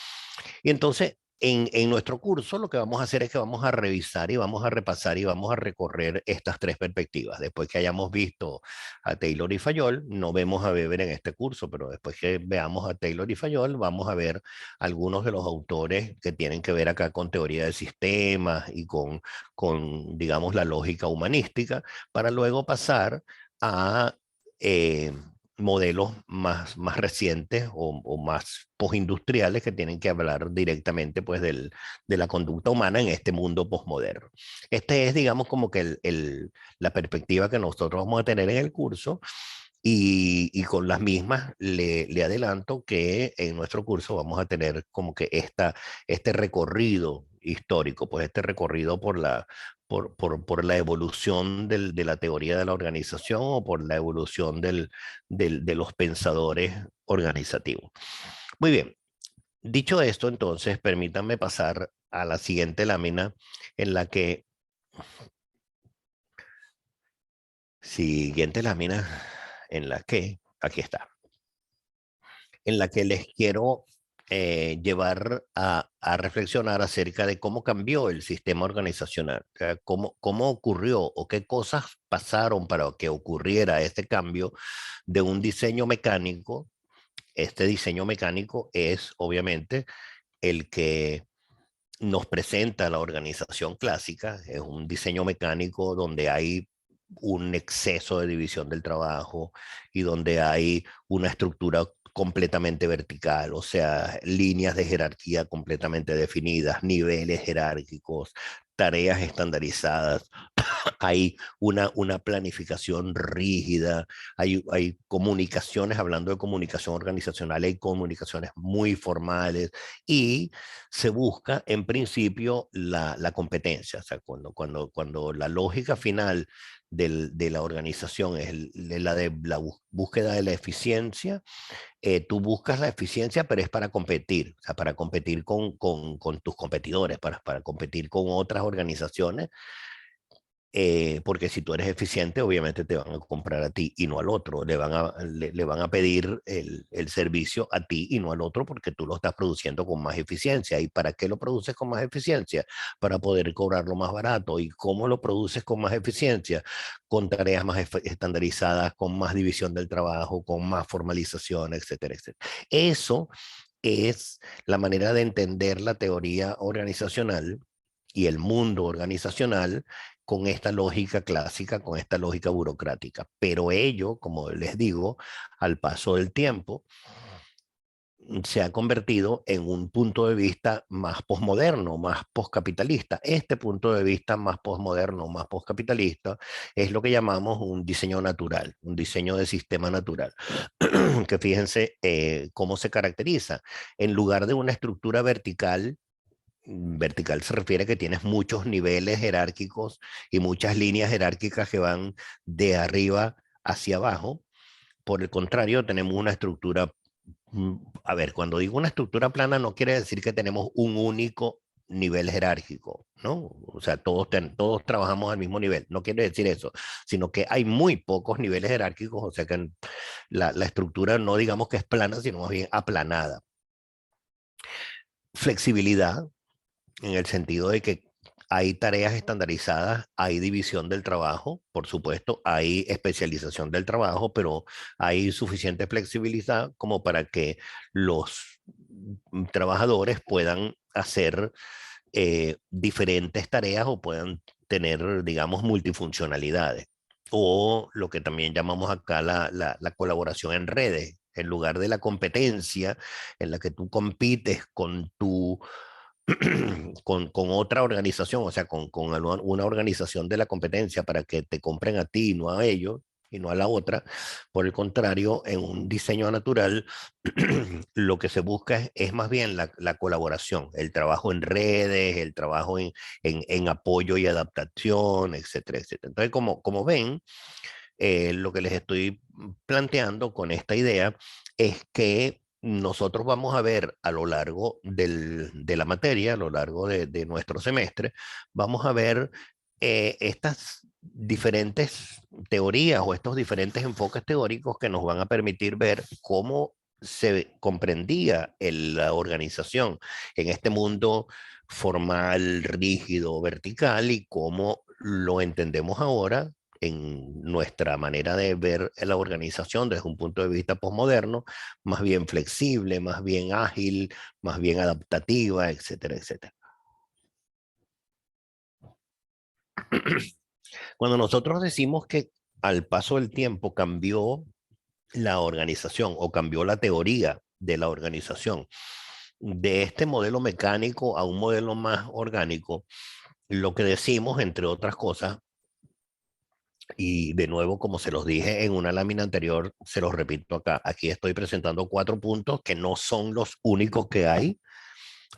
S1: Y entonces, en nuestro curso lo que vamos a hacer es que vamos a revisar y vamos a repasar y vamos a recorrer estas 3 perspectivas. Después que hayamos visto a Taylor y Fayol, no vemos a Weber en este curso, pero después que veamos a Taylor y Fayol, vamos a ver algunos de los autores que tienen que ver acá con teoría de sistemas y digamos, la lógica humanística, para luego pasar a modelos más recientes o más postindustriales que tienen que hablar directamente pues de la conducta humana en este mundo posmoderno. Este es, digamos, como que la perspectiva que nosotros vamos a tener en el curso. Y con las mismas le adelanto que en nuestro curso vamos a tener como que este recorrido histórico, pues este recorrido por la evolución de la teoría de la organización o por la evolución de los pensadores organizativos. Muy bien, dicho esto, entonces, permítanme pasar a la siguiente lámina en la que... Siguiente lámina en la que, aquí está, en la que les quiero llevar a reflexionar acerca de cómo cambió el sistema organizacional, o sea, cómo ocurrió o qué cosas pasaron para que ocurriera este cambio de un diseño mecánico. Este diseño mecánico es obviamente el que nos presenta la organización clásica, es un diseño mecánico donde hay un exceso de división del trabajo y donde hay una estructura completamente vertical, o sea, líneas de jerarquía completamente definidas, niveles jerárquicos, tareas estandarizadas, hay una planificación rígida, hay comunicaciones, hablando de comunicación organizacional, hay comunicaciones muy formales y se busca en principio la competencia, o sea, cuando la lógica final de la organización es la de la búsqueda de la eficiencia, tú buscas la eficiencia, pero es para competir, o sea, para competir con tus competidores, para competir con otras organizaciones, porque si tú eres eficiente, obviamente te van a comprar a ti y no al otro. Le van a pedir el servicio a ti y no al otro porque tú lo estás produciendo con más eficiencia. ¿Y para qué lo produces con más eficiencia? Para poder cobrarlo más barato. ¿Y cómo lo produces con más eficiencia? Con tareas más estandarizadas, con más división del trabajo, con más formalización, etcétera, etcétera. Eso es la manera de entender la teoría organizacional y el mundo organizacional con esta lógica clásica, con esta lógica burocrática. Pero ello, como les digo, al paso del tiempo, se ha convertido en un punto de vista más posmoderno, más poscapitalista. Este punto de vista más posmoderno, más poscapitalista, es lo que llamamos un diseño natural, un diseño de sistema natural. Que fíjense cómo se caracteriza. En lugar de una estructura vertical, vertical se refiere a que tienes muchos niveles jerárquicos y muchas líneas jerárquicas que van de arriba hacia abajo. Por el contrario, tenemos una estructura, a ver, cuando digo una estructura plana no quiere decir que tenemos un único nivel jerárquico, ¿no? O sea, todos trabajamos al mismo nivel, no quiere decir eso, sino que hay muy pocos niveles jerárquicos, o sea que la estructura no digamos que es plana, sino más bien aplanada. Flexibilidad, en el sentido de que hay tareas estandarizadas, hay división del trabajo, por supuesto, hay especialización del trabajo, pero hay suficiente flexibilidad como para que los trabajadores puedan hacer diferentes tareas o puedan tener, digamos, multifuncionalidades. O lo que también llamamos acá la colaboración en redes. En lugar de la competencia en la que tú compites con tu con otra organización, o sea, con una organización de la competencia para que te compren a ti y no a ellos, y no a la otra. Por el contrario, en un diseño natural, lo que se busca es más bien la colaboración, el trabajo en redes, el trabajo en apoyo y adaptación, etcétera, etcétera. Entonces, como ven, lo que les estoy planteando con esta idea es que nosotros vamos a ver a lo largo de la materia, a lo largo de nuestro semestre, vamos a ver estas diferentes teorías o estos diferentes enfoques teóricos que nos van a permitir ver cómo se comprendía la organización en este mundo formal, rígido, vertical, y cómo lo entendemos ahora en nuestra manera de ver la organización desde un punto de vista posmoderno, más bien flexible, más bien ágil, más bien adaptativa, etcétera, etcétera. Cuando nosotros decimos que al paso del tiempo cambió la organización o cambió la teoría de la organización, de este modelo mecánico a un modelo más orgánico, lo que decimos, entre otras cosas, y de nuevo, como se los dije en una lámina anterior, se los repito acá. Aquí estoy presentando 4 puntos que no son los únicos que hay.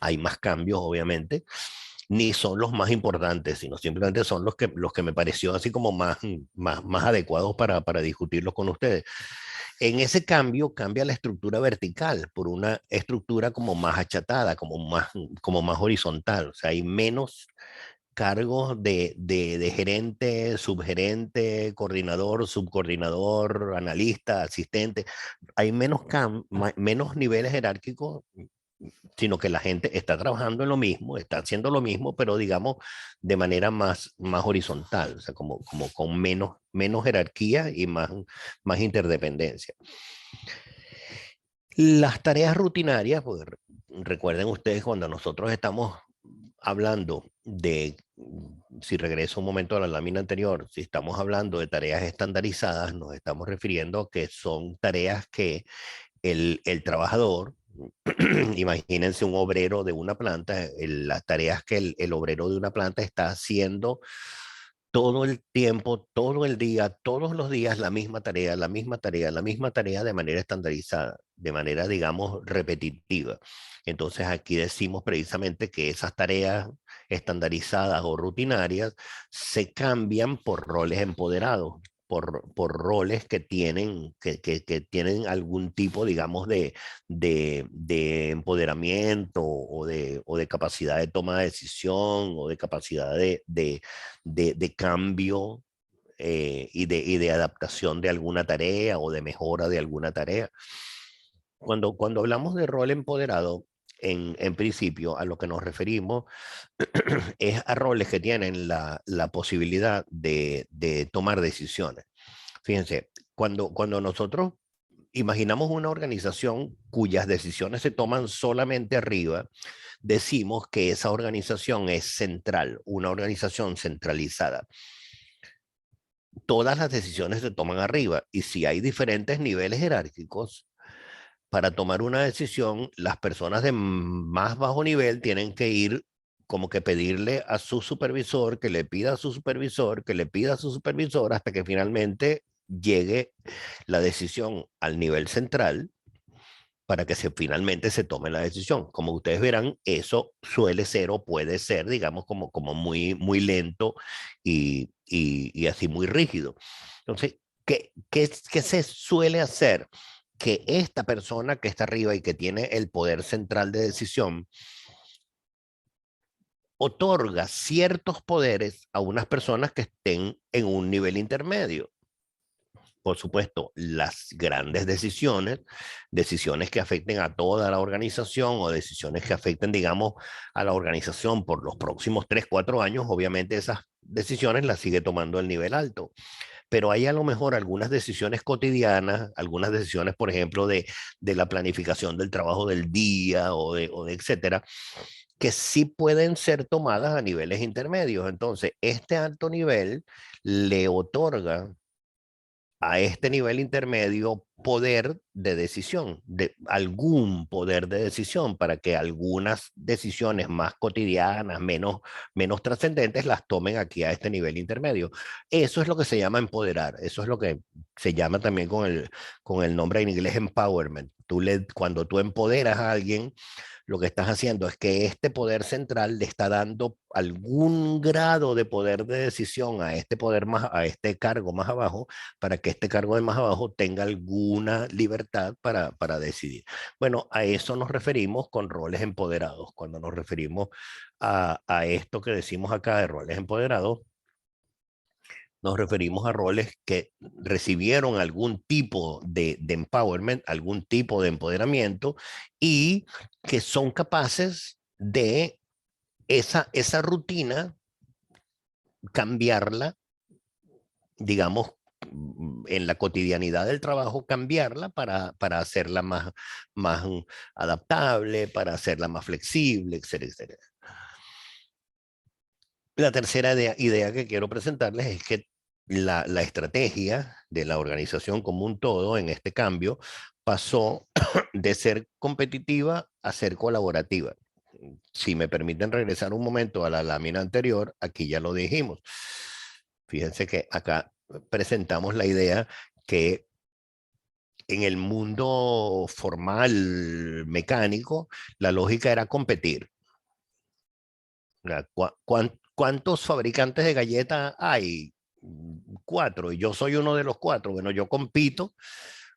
S1: Hay más cambios, obviamente, ni son los más importantes, sino simplemente son los que me pareció así como más adecuados para discutirlos con ustedes. En ese cambio, cambia la estructura vertical por una estructura como más achatada, como más horizontal. O sea, hay menos cargos de gerente, subgerente, coordinador, subcoordinador, analista, asistente. Hay menos niveles jerárquicos, sino que la gente está trabajando en lo mismo, está haciendo lo mismo, pero digamos de manera más horizontal, o sea, como con menos jerarquía y más interdependencia. Las tareas rutinarias, pues recuerden ustedes cuando nosotros estamos hablando de, si regreso un momento a la lámina anterior, si estamos hablando de tareas estandarizadas, nos estamos refiriendo a que son tareas que el trabajador, imagínense un obrero de una planta, las tareas que el obrero de una planta está haciendo todo el tiempo, todo el día, todos los días, la misma tarea, la misma tarea, la misma tarea de manera estandarizada, de manera, digamos, repetitiva. Entonces aquí decimos precisamente que esas tareas estandarizadas o rutinarias se cambian por roles empoderados, por roles que tienen algún tipo, digamos, de empoderamiento o de capacidad de toma de decisión o de capacidad de cambio y de adaptación de alguna tarea o de mejora de alguna tarea. Cuando hablamos de rol empoderado, en principio a lo que nos referimos es a roles que tienen la posibilidad de tomar decisiones. Fíjense, cuando nosotros imaginamos una organización cuyas decisiones se toman solamente arriba, decimos que esa organización es central, una organización centralizada. Todas las decisiones se toman arriba y si hay diferentes niveles jerárquicos, para tomar una decisión, las personas de más bajo nivel tienen que ir como que pedirle a su supervisor, que le pida a su supervisor, que le pida a su supervisor, hasta que finalmente llegue la decisión al nivel central para que finalmente se tome la decisión. Como ustedes verán, eso suele ser o puede ser, digamos, como muy lento y así muy rígido. Entonces, ¿qué se suele hacer? Que esta persona que está arriba y que tiene el poder central de decisión otorga ciertos poderes a unas personas que estén en un nivel intermedio. Por supuesto, las grandes decisiones que afecten a toda la organización o decisiones que afecten, digamos, a la organización por los próximos 3, 4 años, obviamente esas decisiones las sigue tomando el nivel alto. Pero hay a lo mejor algunas decisiones cotidianas, algunas decisiones, por ejemplo, de la planificación del trabajo del día o de etcétera, que sí pueden ser tomadas a niveles intermedios. Entonces, este alto nivel le otorga a este nivel intermedio poder de decisión, de algún poder de decisión para que algunas decisiones más cotidianas, menos trascendentes, las tomen aquí a este nivel intermedio. Eso es lo que se llama empoderar, eso es lo que se llama también con el nombre en inglés empowerment. Cuando tú empoderas a alguien, lo que estás haciendo es que este poder central le está dando algún grado de poder de decisión a este a este cargo más abajo, para que este cargo de más abajo tenga alguna libertad para decidir. Bueno, a eso nos referimos con roles empoderados. Cuando nos referimos a esto que decimos acá de roles empoderados, nos referimos a roles que recibieron algún tipo de empowerment, algún tipo de empoderamiento y que son capaces de esa rutina cambiarla, digamos, en la cotidianidad del trabajo, cambiarla para hacerla más adaptable, para hacerla más flexible, etcétera, etcétera. La tercera idea que quiero presentarles es que la estrategia de la organización como un todo en este cambio pasó de ser competitiva a ser colaborativa. Si me permiten regresar un momento a la lámina anterior, aquí ya lo dijimos. Fíjense que acá presentamos la idea que en el mundo formal mecánico, la lógica era competir. ¿Cuántos fabricantes de galletas hay? 4, y yo soy uno de los 4. Bueno, yo compito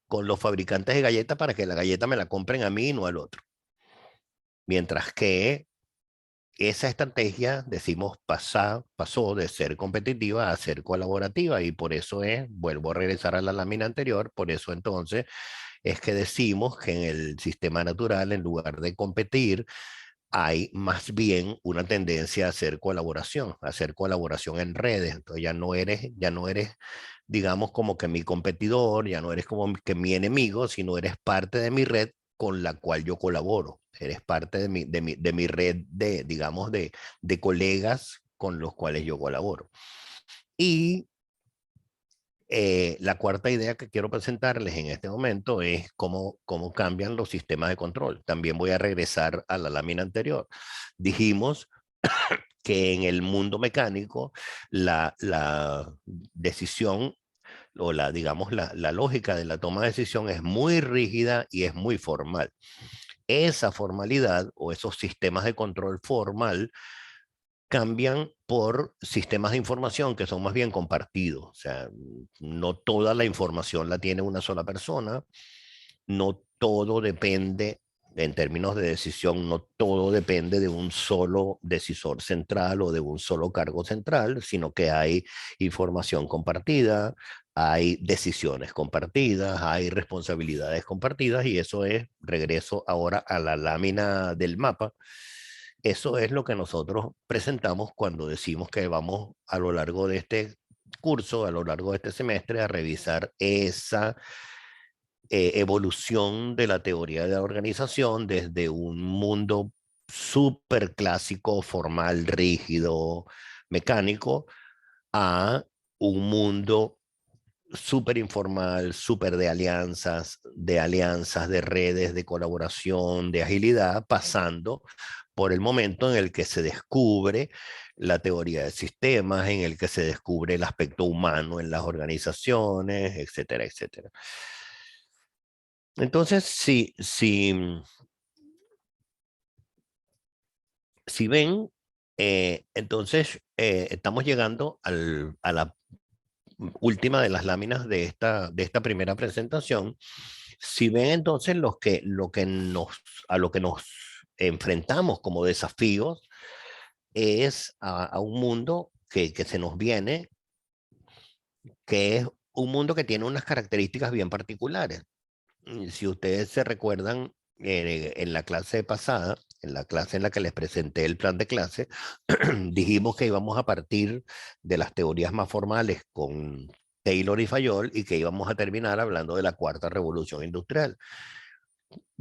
S1: con los fabricantes de galletas para que la galleta me la compren a mí y no al otro. Mientras que esa estrategia, decimos, pasó de ser competitiva a ser colaborativa, y por eso vuelvo a regresar a la lámina anterior, por eso entonces es que decimos que en el sistema natural, en lugar de competir, hay más bien una tendencia a hacer colaboración en redes. Entonces ya no eres, digamos, como que mi competidor, ya no eres como que mi enemigo, sino eres parte de mi red con la cual yo colaboro. Eres parte de mi red digamos, de colegas con los cuales yo colaboro. Y la cuarta idea que quiero presentarles en este momento es cómo cambian los sistemas de control. También voy a regresar a la lámina anterior. Dijimos que en el mundo mecánico la decisión o digamos, la lógica de la toma de decisión es muy rígida y es muy formal. Esa formalidad o esos sistemas de control formal cambian por sistemas de información que son más bien compartidos. O sea, no toda la información la tiene una sola persona, no todo depende, en términos de decisión, no todo depende de un solo decisor central o de un solo cargo central, sino que hay información compartida, hay decisiones compartidas, hay responsabilidades compartidas, y eso es, regreso ahora a la lámina del mapa. Eso es lo que nosotros presentamos cuando decimos que vamos a lo largo de este curso, a lo largo de este semestre, a revisar evolución de la teoría de la organización desde un mundo súper clásico, formal, rígido, mecánico, a un mundo súper informal, súper de alianzas, de redes, de colaboración, de agilidad, pasando por el momento en el que se descubre la teoría de sistemas, en el que se descubre el aspecto humano en las organizaciones, etcétera, etcétera. Entonces, si ven, entonces estamos llegando a la última de las láminas de esta primera presentación. Si ven entonces a lo que nos enfrentamos como desafíos es a un mundo que se nos viene, que es un mundo que tiene unas características bien particulares. Si ustedes se recuerdan, en la clase pasada, en la clase en la que les presenté el plan de clase, dijimos que íbamos a partir de las teorías más formales con Taylor y Fayol y que íbamos a terminar hablando de la cuarta revolución industrial,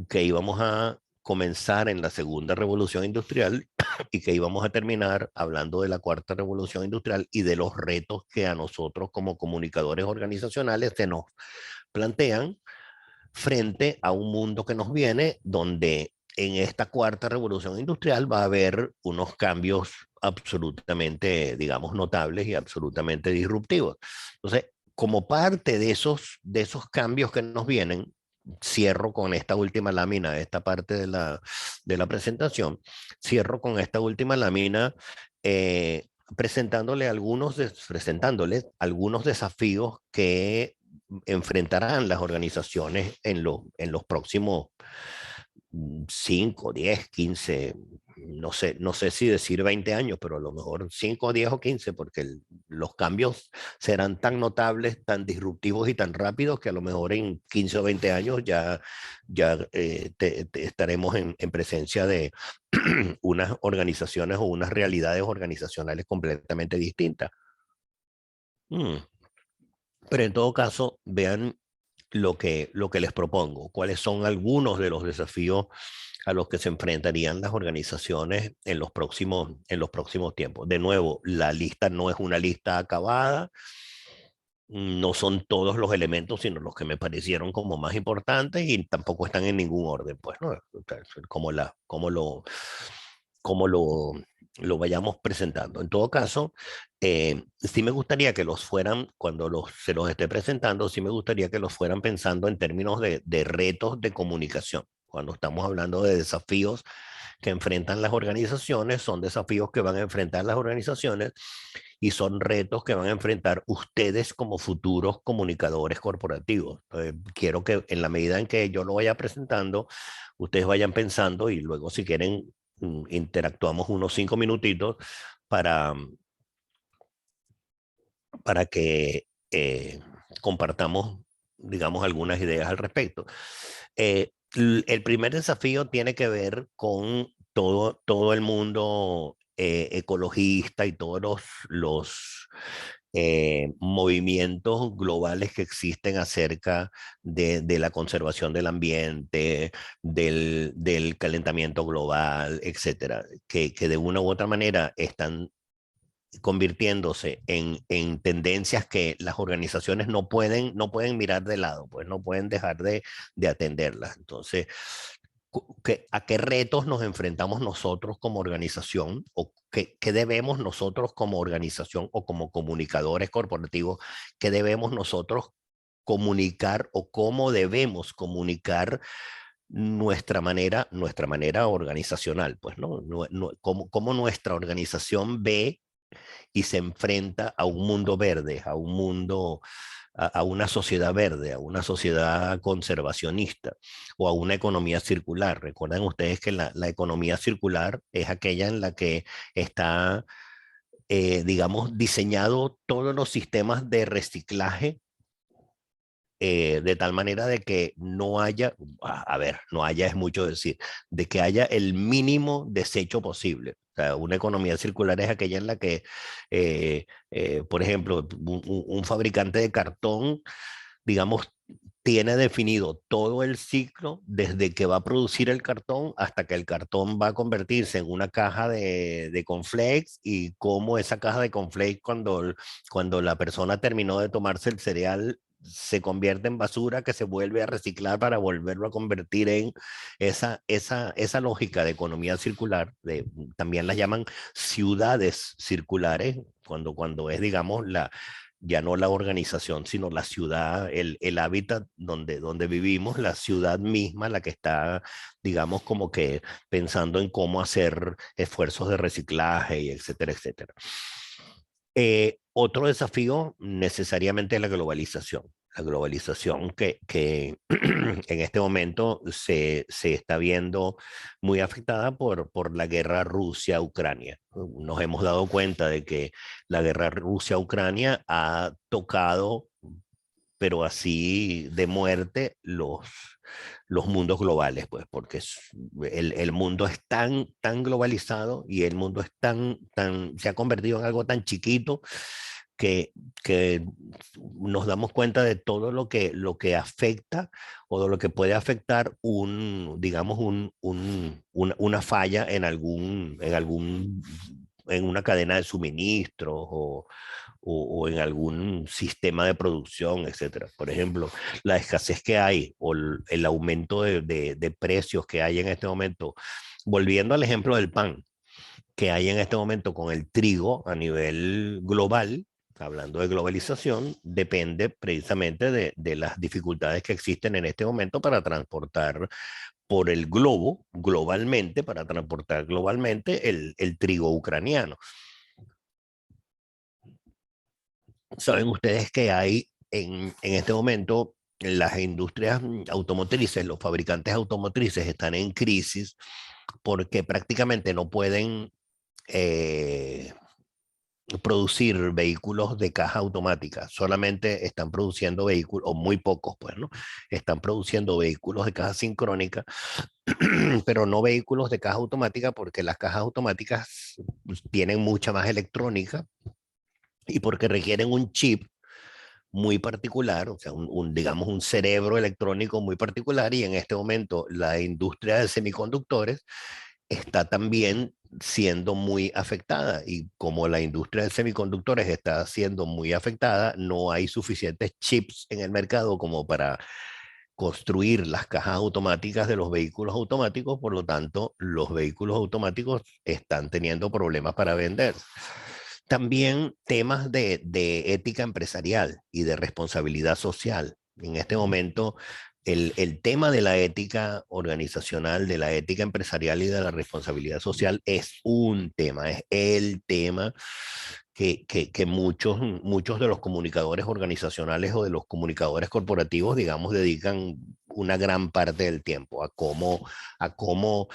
S1: que íbamos a comenzar en la segunda revolución industrial y que íbamos a terminar hablando de la cuarta revolución industrial y de los retos que a nosotros como comunicadores organizacionales se nos plantean frente a un mundo que nos viene donde en esta cuarta revolución industrial va a haber unos cambios absolutamente, digamos, notables y absolutamente disruptivos. Entonces, como parte de esos cambios que nos vienen, cierro con esta última lámina, esta parte de la presentación, cierro con esta última lámina presentándoles algunos desafíos que enfrentarán las organizaciones en los próximos 5, 10, 15, no sé si decir 20 años, pero a lo mejor 5, 10 o 15, porque los cambios serán tan notables, tan disruptivos y tan rápidos que a lo mejor en 15 o 20 años ya estaremos en presencia de unas organizaciones o unas realidades organizacionales completamente distintas. Pero en todo caso, vean lo que les propongo, cuáles son algunos de los desafíos a los que se enfrentarían las organizaciones en los próximos tiempos. De nuevo, la lista no es una lista acabada, no son todos los elementos, sino los que me parecieron como más importantes y tampoco están en ningún orden, pues, ¿no? Como lo vayamos presentando. En todo caso, sí me gustaría que los fueran, cuando se los esté presentando, sí me gustaría que los fueran pensando en términos de retos de comunicación. Cuando estamos hablando de desafíos que enfrentan las organizaciones, son desafíos que van a enfrentar las organizaciones y son retos que van a enfrentar ustedes como futuros comunicadores corporativos. Quiero que en la medida en que yo lo vaya presentando, ustedes vayan pensando y luego si quieren interactuamos unos 5 minutitos para que compartamos, digamos, algunas ideas al respecto. El primer desafío tiene que ver con todo el mundo ecologista y todos los movimientos globales que existen acerca de la conservación del ambiente, del calentamiento global, etcétera, que de una u otra manera están convirtiéndose en tendencias que las organizaciones no pueden mirar de lado, pues no pueden dejar de atenderlas. Entonces, ¿a qué retos nos enfrentamos nosotros como organización o qué debemos nosotros como organización o como comunicadores corporativos, qué debemos nosotros comunicar o cómo debemos comunicar nuestra manera organizacional, pues, ¿no? Cómo nuestra organización ve y se enfrenta a un mundo verde, a un mundo, a una sociedad verde, a una sociedad conservacionista o a una economía circular. Recuerden ustedes que la economía circular es aquella en la que está, digamos, diseñado todos los sistemas de reciclaje de tal manera de que no haya, a ver, no haya es mucho decir, de que haya el mínimo desecho posible. O sea, una economía circular es aquella en la que, por ejemplo, un fabricante de cartón, digamos, tiene definido todo el ciclo desde que va a producir el cartón hasta que el cartón va a convertirse en una caja de cornflakes y cómo esa caja de cornflakes cuando la persona terminó de tomarse el cereal se convierte en basura que se vuelve a reciclar para volverlo a convertir en esa lógica de economía circular. También la llaman ciudades circulares, cuando es, digamos, ya no la organización, sino la ciudad, el hábitat donde vivimos, la ciudad misma, la que está, digamos, como que pensando en cómo hacer esfuerzos de reciclaje y etcétera, etcétera. Otro desafío necesariamente es la globalización. La globalización que en este momento se está viendo muy afectada por la guerra Rusia-Ucrania. Nos hemos dado cuenta de que la guerra Rusia-Ucrania ha tocado, pero así de muerte, los mundos globales, pues, porque el mundo es tan globalizado y el mundo es se ha convertido en algo tan chiquito que nos damos cuenta de todo lo que afecta o de lo que puede afectar digamos, una falla en una cadena de suministros o en algún sistema de producción, etcétera. Por ejemplo, la escasez que hay o el aumento de precios que hay en este momento. Volviendo al ejemplo del pan que hay en este momento con el trigo a nivel global, hablando de globalización, depende precisamente de las dificultades que existen en este momento para transportar por el globo, globalmente, para transportar globalmente el trigo ucraniano. Saben ustedes que hay en este momento las industrias automotrices, los fabricantes automotrices están en crisis porque prácticamente no pueden producir vehículos de caja automática, solamente están produciendo vehículos, o muy pocos, pues, ¿no? Están produciendo vehículos de caja sincrónica, pero no vehículos de caja automática porque las cajas automáticas tienen mucha más electrónica y porque requieren un chip muy particular, o sea, digamos un cerebro electrónico muy particular, y en este momento la industria de semiconductores está también siendo muy afectada, y como la industria de semiconductores está siendo muy afectada, no hay suficientes chips en el mercado como para construir las cajas automáticas de los vehículos automáticos, por lo tanto, los vehículos automáticos están teniendo problemas para vender. También temas de ética empresarial y de responsabilidad social. En este momento, el tema de la ética organizacional, de la ética empresarial y de la responsabilidad social es un tema, es el tema que muchos de los comunicadores organizacionales o de los comunicadores corporativos, digamos, dedican una gran parte del tiempo a cómo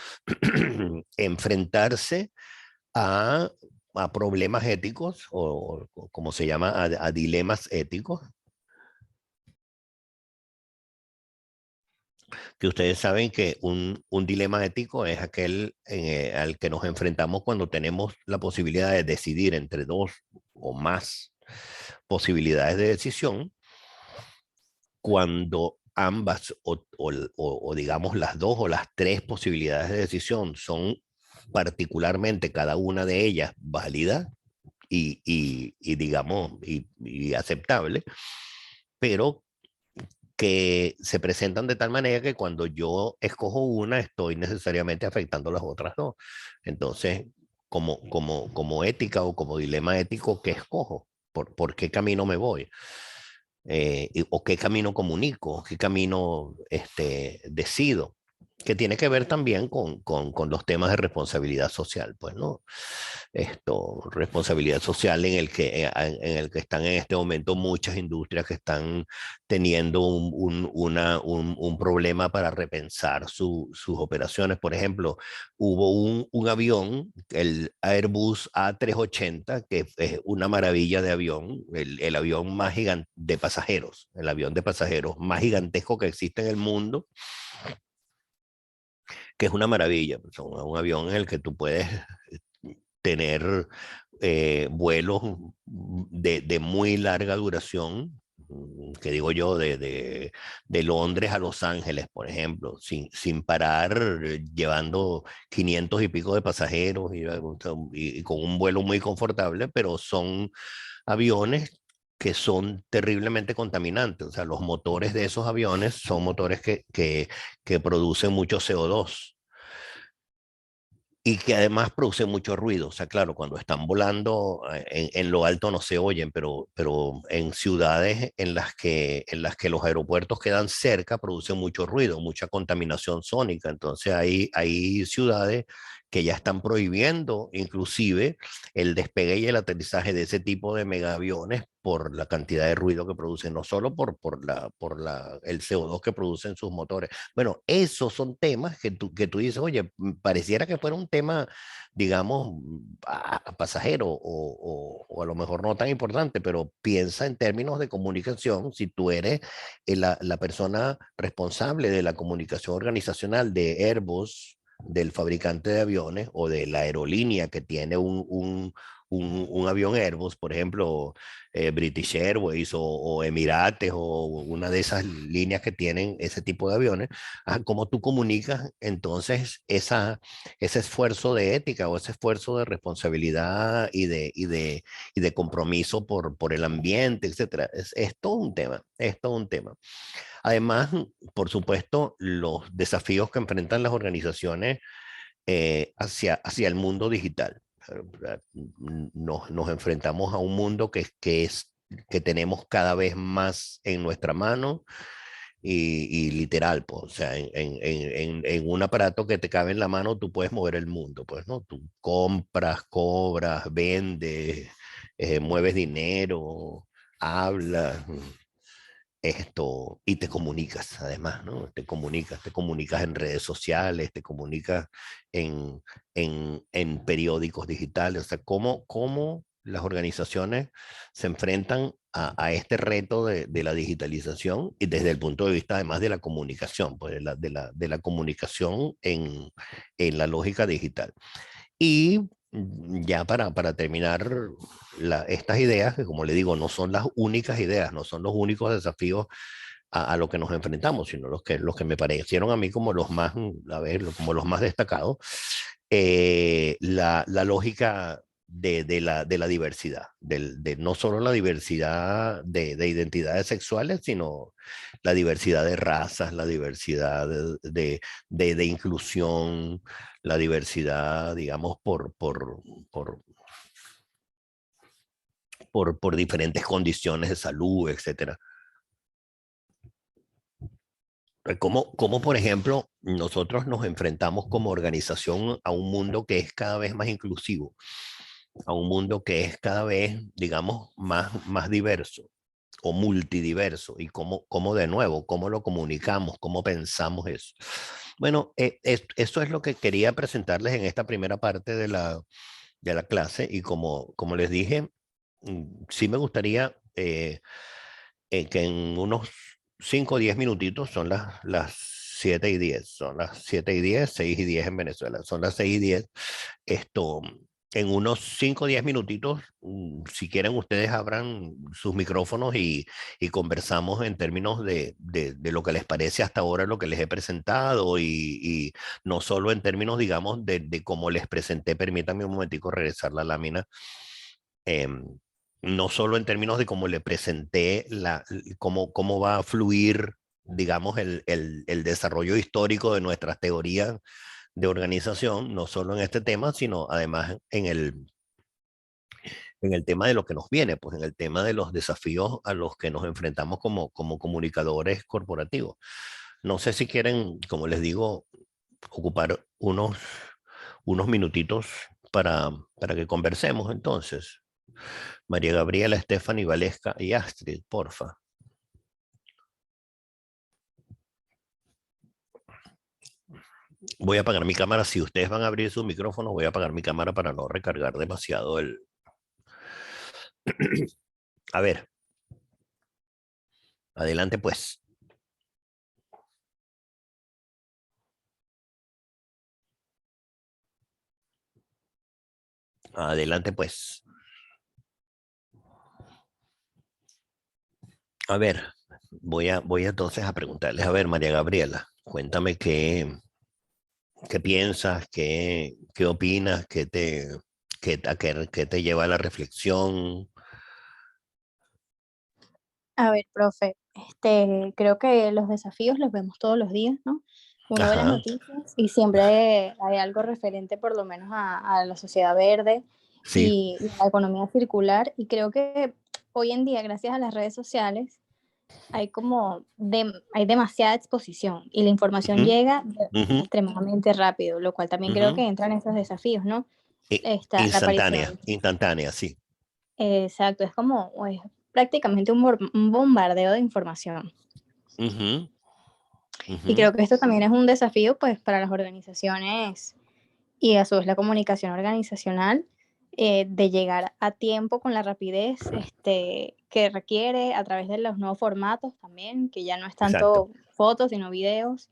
S1: enfrentarse a problemas éticos o como se llama, a dilemas éticos, que ustedes saben que un dilema ético es aquel al que nos enfrentamos cuando tenemos la posibilidad de decidir entre dos o más posibilidades de decisión, cuando ambas o digamos las dos o las tres posibilidades de decisión son particularmente cada una de ellas válida y digamos, y aceptable, pero que se presentan de tal manera que cuando yo escojo una, estoy necesariamente afectando las otras dos. Entonces, como ética o como dilema ético, ¿qué escojo? ¿Por qué camino me voy? ¿O qué camino comunico? ¿Qué camino decido? Que tiene que ver también con los temas de responsabilidad social, pues, ¿no? Responsabilidad social en el que están en este momento muchas industrias que están teniendo un problema para repensar sus operaciones. Por ejemplo, hubo un avión, el Airbus A380, que es una maravilla de avión, el avión más gigante de pasajeros, el avión de pasajeros más gigantesco que existe en el mundo, que es una maravilla. Es un avión en el que tú puedes tener vuelos de muy larga duración, que digo yo, de Londres a Los Ángeles, por ejemplo, sin parar, llevando 500 y pico de pasajeros y con un vuelo muy confortable, pero son aviones que son terriblemente contaminantes. O sea, los motores de esos aviones son motores que producen mucho CO2 y que además produce mucho ruido. O sea, claro, cuando están volando en lo alto no se oyen, pero en ciudades en las que los aeropuertos quedan cerca producen mucho ruido, mucha contaminación sónica. Entonces hay ciudades que ya están prohibiendo inclusive el despegue y el aterrizaje de ese tipo de megaaviones por la cantidad de ruido que producen, no solo el CO2 que producen sus motores. Bueno, esos son temas que tú dices, oye, pareciera que fuera un tema, digamos, pasajero o a lo mejor no tan importante, pero piensa en términos de comunicación. Si tú eres la persona responsable de la comunicación organizacional de Airbus, del fabricante de aviones o de la aerolínea que tiene un avión Airbus, por ejemplo, British Airways o Emirates o una de esas líneas que tienen ese tipo de aviones, ¿cómo tú comunicas entonces ese esfuerzo de ética o ese esfuerzo de responsabilidad y de compromiso por el ambiente, etcétera? Es todo un tema, es todo un tema. Además, por supuesto, los desafíos que enfrentan las organizaciones hacia el mundo digital. Nos enfrentamos a un mundo que tenemos cada vez más en nuestra mano y literal, pues, o sea, en un aparato que te cabe en la mano tú puedes mover el mundo, pues, ¿no? Tú compras, cobras, vendes, mueves dinero, hablas, y te comunicas además, ¿no? Te comunicas en redes sociales, te comunicas en periódicos digitales, o sea, cómo las organizaciones se enfrentan a este reto de la digitalización y desde el punto de vista además de la comunicación, pues de la comunicación en la lógica digital. Y ya para terminar estas ideas, que como le digo, no son las únicas ideas, no son los únicos desafíos a lo que nos enfrentamos, sino los que me parecieron a mí como los más, a ver, como los más destacados, la lógica de la diversidad, no solo la diversidad de identidades sexuales, sino la diversidad de razas, la diversidad de inclusión, la diversidad, digamos, por, por diferentes condiciones de salud, etcétera. Como, por ejemplo, nosotros nos enfrentamos como organización a un mundo que es cada vez más inclusivo, a un mundo que es cada vez, digamos, más diverso o multidiverso, y cómo de nuevo, cómo lo comunicamos, cómo pensamos eso. Bueno, eso es lo que quería presentarles en esta primera parte de la clase, y como les dije, sí me gustaría que en unos 5 o 10 minutitos, son las 7:10, son las 7:10, 6:10 en Venezuela, son las 6:10, esto, en unos 5 o 10 minutitos, si quieren ustedes abran sus micrófonos y conversamos en términos de lo que les parece hasta ahora lo que les he presentado y no solo en términos, digamos, de cómo les presenté. Permítanme un momentico regresar la lámina. em, no solo en términos de cómo le presenté, cómo va a fluir, digamos, el desarrollo histórico de nuestras teorías de organización, no solo en este tema, sino además en el tema de lo que nos viene, pues en el tema de los desafíos a los que nos enfrentamos como comunicadores corporativos. No sé si quieren, como les digo, ocupar unos minutitos para que conversemos entonces. María Gabriela, Stephanie, Valesca y Astrid, porfa. Voy a apagar mi cámara. Si ustedes van a abrir su micrófono, voy a apagar mi cámara para no recargar demasiado el... A ver, adelante pues. Adelante pues. A ver, voy entonces a preguntarles, a ver, María Gabriela, cuéntame qué piensas, qué opinas, qué te lleva a la reflexión.
S4: A ver, profe, creo que los desafíos los vemos todos los días, ¿no? Uno ve las
S1: Ajá,
S4: noticias y siempre hay algo referente por lo menos a la sociedad verde
S1: sí,
S4: y a la economía circular. Y creo que hoy en día, gracias a las redes sociales, hay demasiada exposición y la información
S1: ujú,
S4: llega
S1: ujú,
S4: extremadamente rápido, lo cual también creo
S1: ujú.
S4: que entran esos desafíos, ¿no? La
S1: Instantánea,
S4: aparición.
S1: instantánea, sí.
S4: Exacto, es prácticamente un bombardeo de información.
S1: Ujú,
S4: Y
S1: ujú.
S4: creo que esto también es un desafío pues para las organizaciones y a su vez la comunicación organizacional, de llegar a tiempo con la rapidez que requiere a través de los nuevos formatos también, que ya no es
S1: Exacto.
S4: tanto fotos sino videos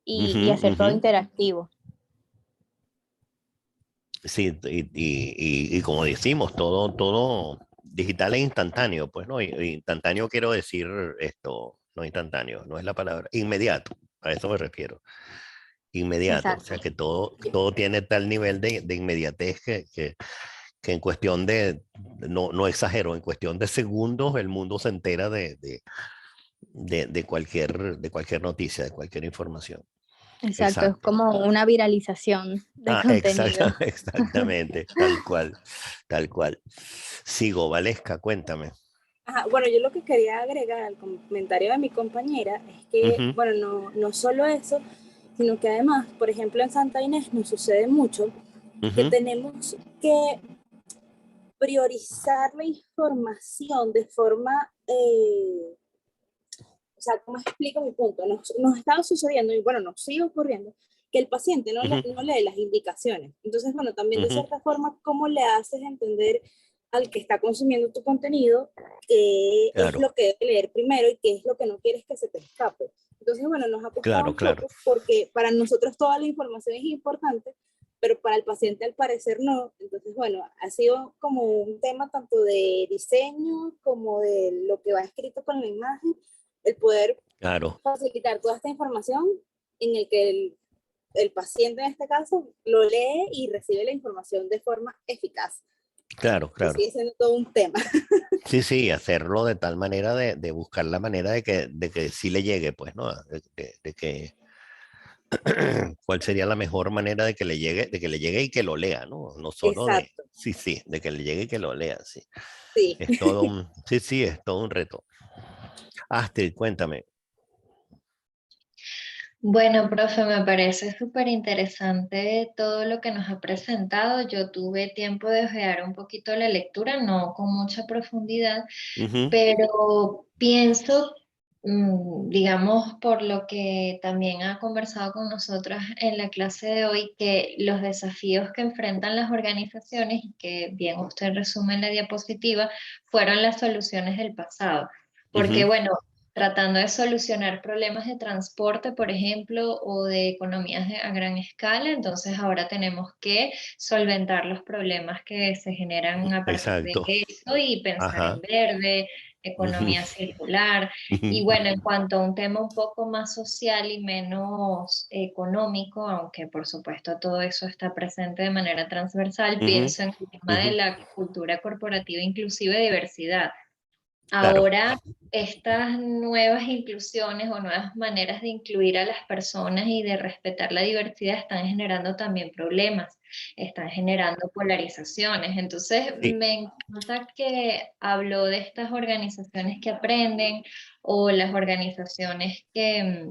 S1: Ujú,
S4: y hacer
S1: ujú.
S4: todo interactivo.
S1: Sí, y como decimos, todo digital e instantáneo, pues no, instantáneo quiero decir esto, no instantáneo, no es la palabra, inmediato, a eso me refiero, inmediato, o
S4: Exacto.
S1: sea que todo tiene tal nivel de inmediatez que en cuestión no exagero, en cuestión de segundos el mundo se entera de cualquier noticia, de cualquier información.
S4: Exacto, es
S1: Exacto.
S4: como una viralización de
S1: Ah,
S4: contenido.
S1: exactamente, tal cual, tal cual. Sigo, Valesca, cuéntame.
S3: Ajá, bueno, yo lo que quería agregar al comentario de mi compañera es que,
S1: Ujú,
S3: bueno, no solo eso, sino que además, por ejemplo, en Santa Inés nos sucede mucho que
S1: ujú,
S3: tenemos que priorizar la información de forma, o sea, ¿cómo explico mi punto? Nos está sucediendo, y bueno, nos sigue ocurriendo, que el paciente
S1: ujú,
S3: no lee las indicaciones. Entonces, bueno, también de
S1: ujú.
S3: cierta forma, ¿cómo le haces entender al que está consumiendo tu contenido qué es
S1: Claro,
S3: lo que debe leer primero y qué es lo que no quieres que se te escape? Entonces, bueno, nos ha costado
S1: claro,
S3: un
S1: claro.
S3: poco porque para nosotros toda la información es importante, pero para el paciente al parecer no. Entonces, bueno, ha sido como un tema tanto de diseño como de lo que va escrito con la imagen, el poder
S1: Claro,
S3: facilitar toda esta información en el que el paciente en este caso lo lee y recibe la información de forma eficaz,
S1: claro,
S3: que
S1: claro.
S3: sigue siendo todo un tema.
S1: Sí, sí, hacerlo de tal manera de buscar la manera de que sí le llegue, pues, ¿no? De que cuál sería la mejor manera de que le llegue y que lo lea, ¿no? No solo
S3: Exacto,
S1: sí, sí, de que le llegue y que lo lea, sí.
S3: sí.
S1: Sí, sí, es todo un reto. Astrid, cuéntame.
S2: Bueno, profe, me parece súper interesante todo lo que nos ha presentado. Yo tuve tiempo de ojear un poquito la lectura, no con mucha profundidad,
S1: Ujú,
S2: pero pienso, digamos, por lo que también ha conversado con nosotras en la clase de hoy, que los desafíos que enfrentan las organizaciones, y que bien usted resume en la diapositiva, fueron las soluciones del pasado. Porque,
S1: ujú,
S2: bueno, tratando de solucionar problemas de transporte, por ejemplo, o de economías a gran escala, entonces ahora tenemos que solventar los problemas que se generan a partir de
S1: exacto.
S2: eso y pensar en
S1: Ajá.
S2: verde,
S1: Ujú,
S2: economía circular. Y
S1: ujú,
S2: bueno, en cuanto a un tema un poco más social y menos económico, aunque por supuesto todo eso está presente de manera transversal,
S1: ujú,
S2: pienso en el tema de
S1: ujú.
S2: la cultura corporativa, inclusive diversidad.
S1: Claro,
S2: Ahora, estas nuevas inclusiones o nuevas maneras de incluir a las personas y de respetar la diversidad están generando también problemas, están generando polarizaciones. Entonces,
S1: sí.
S2: me encanta que habló de estas organizaciones que aprenden o las organizaciones que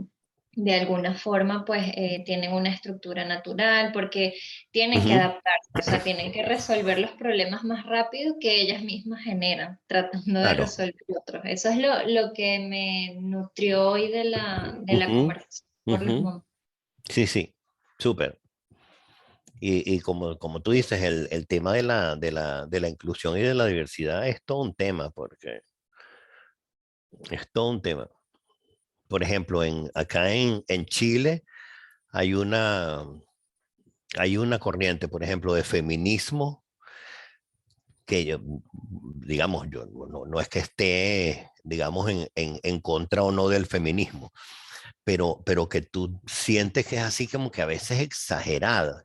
S2: de alguna forma pues tienen una estructura natural porque tienen que
S1: Ujú,
S2: adaptarse, o sea, tienen que resolver los problemas más rápido que ellas mismas generan, tratando de
S1: claro.
S2: resolver otros. Eso es lo que me nutrió hoy de la
S1: Ujú,
S2: conversación por los
S1: ujú.
S2: momentos.
S1: Sí, sí, súper. Y como tú dices, el tema de la inclusión y de la diversidad es todo un tema, porque es todo un tema. Por ejemplo, acá en Chile hay una, hay una corriente, por ejemplo, de feminismo que yo, digamos, yo no es que esté, digamos, en contra o no del feminismo, pero que tú sientes que es así como que a veces exagerada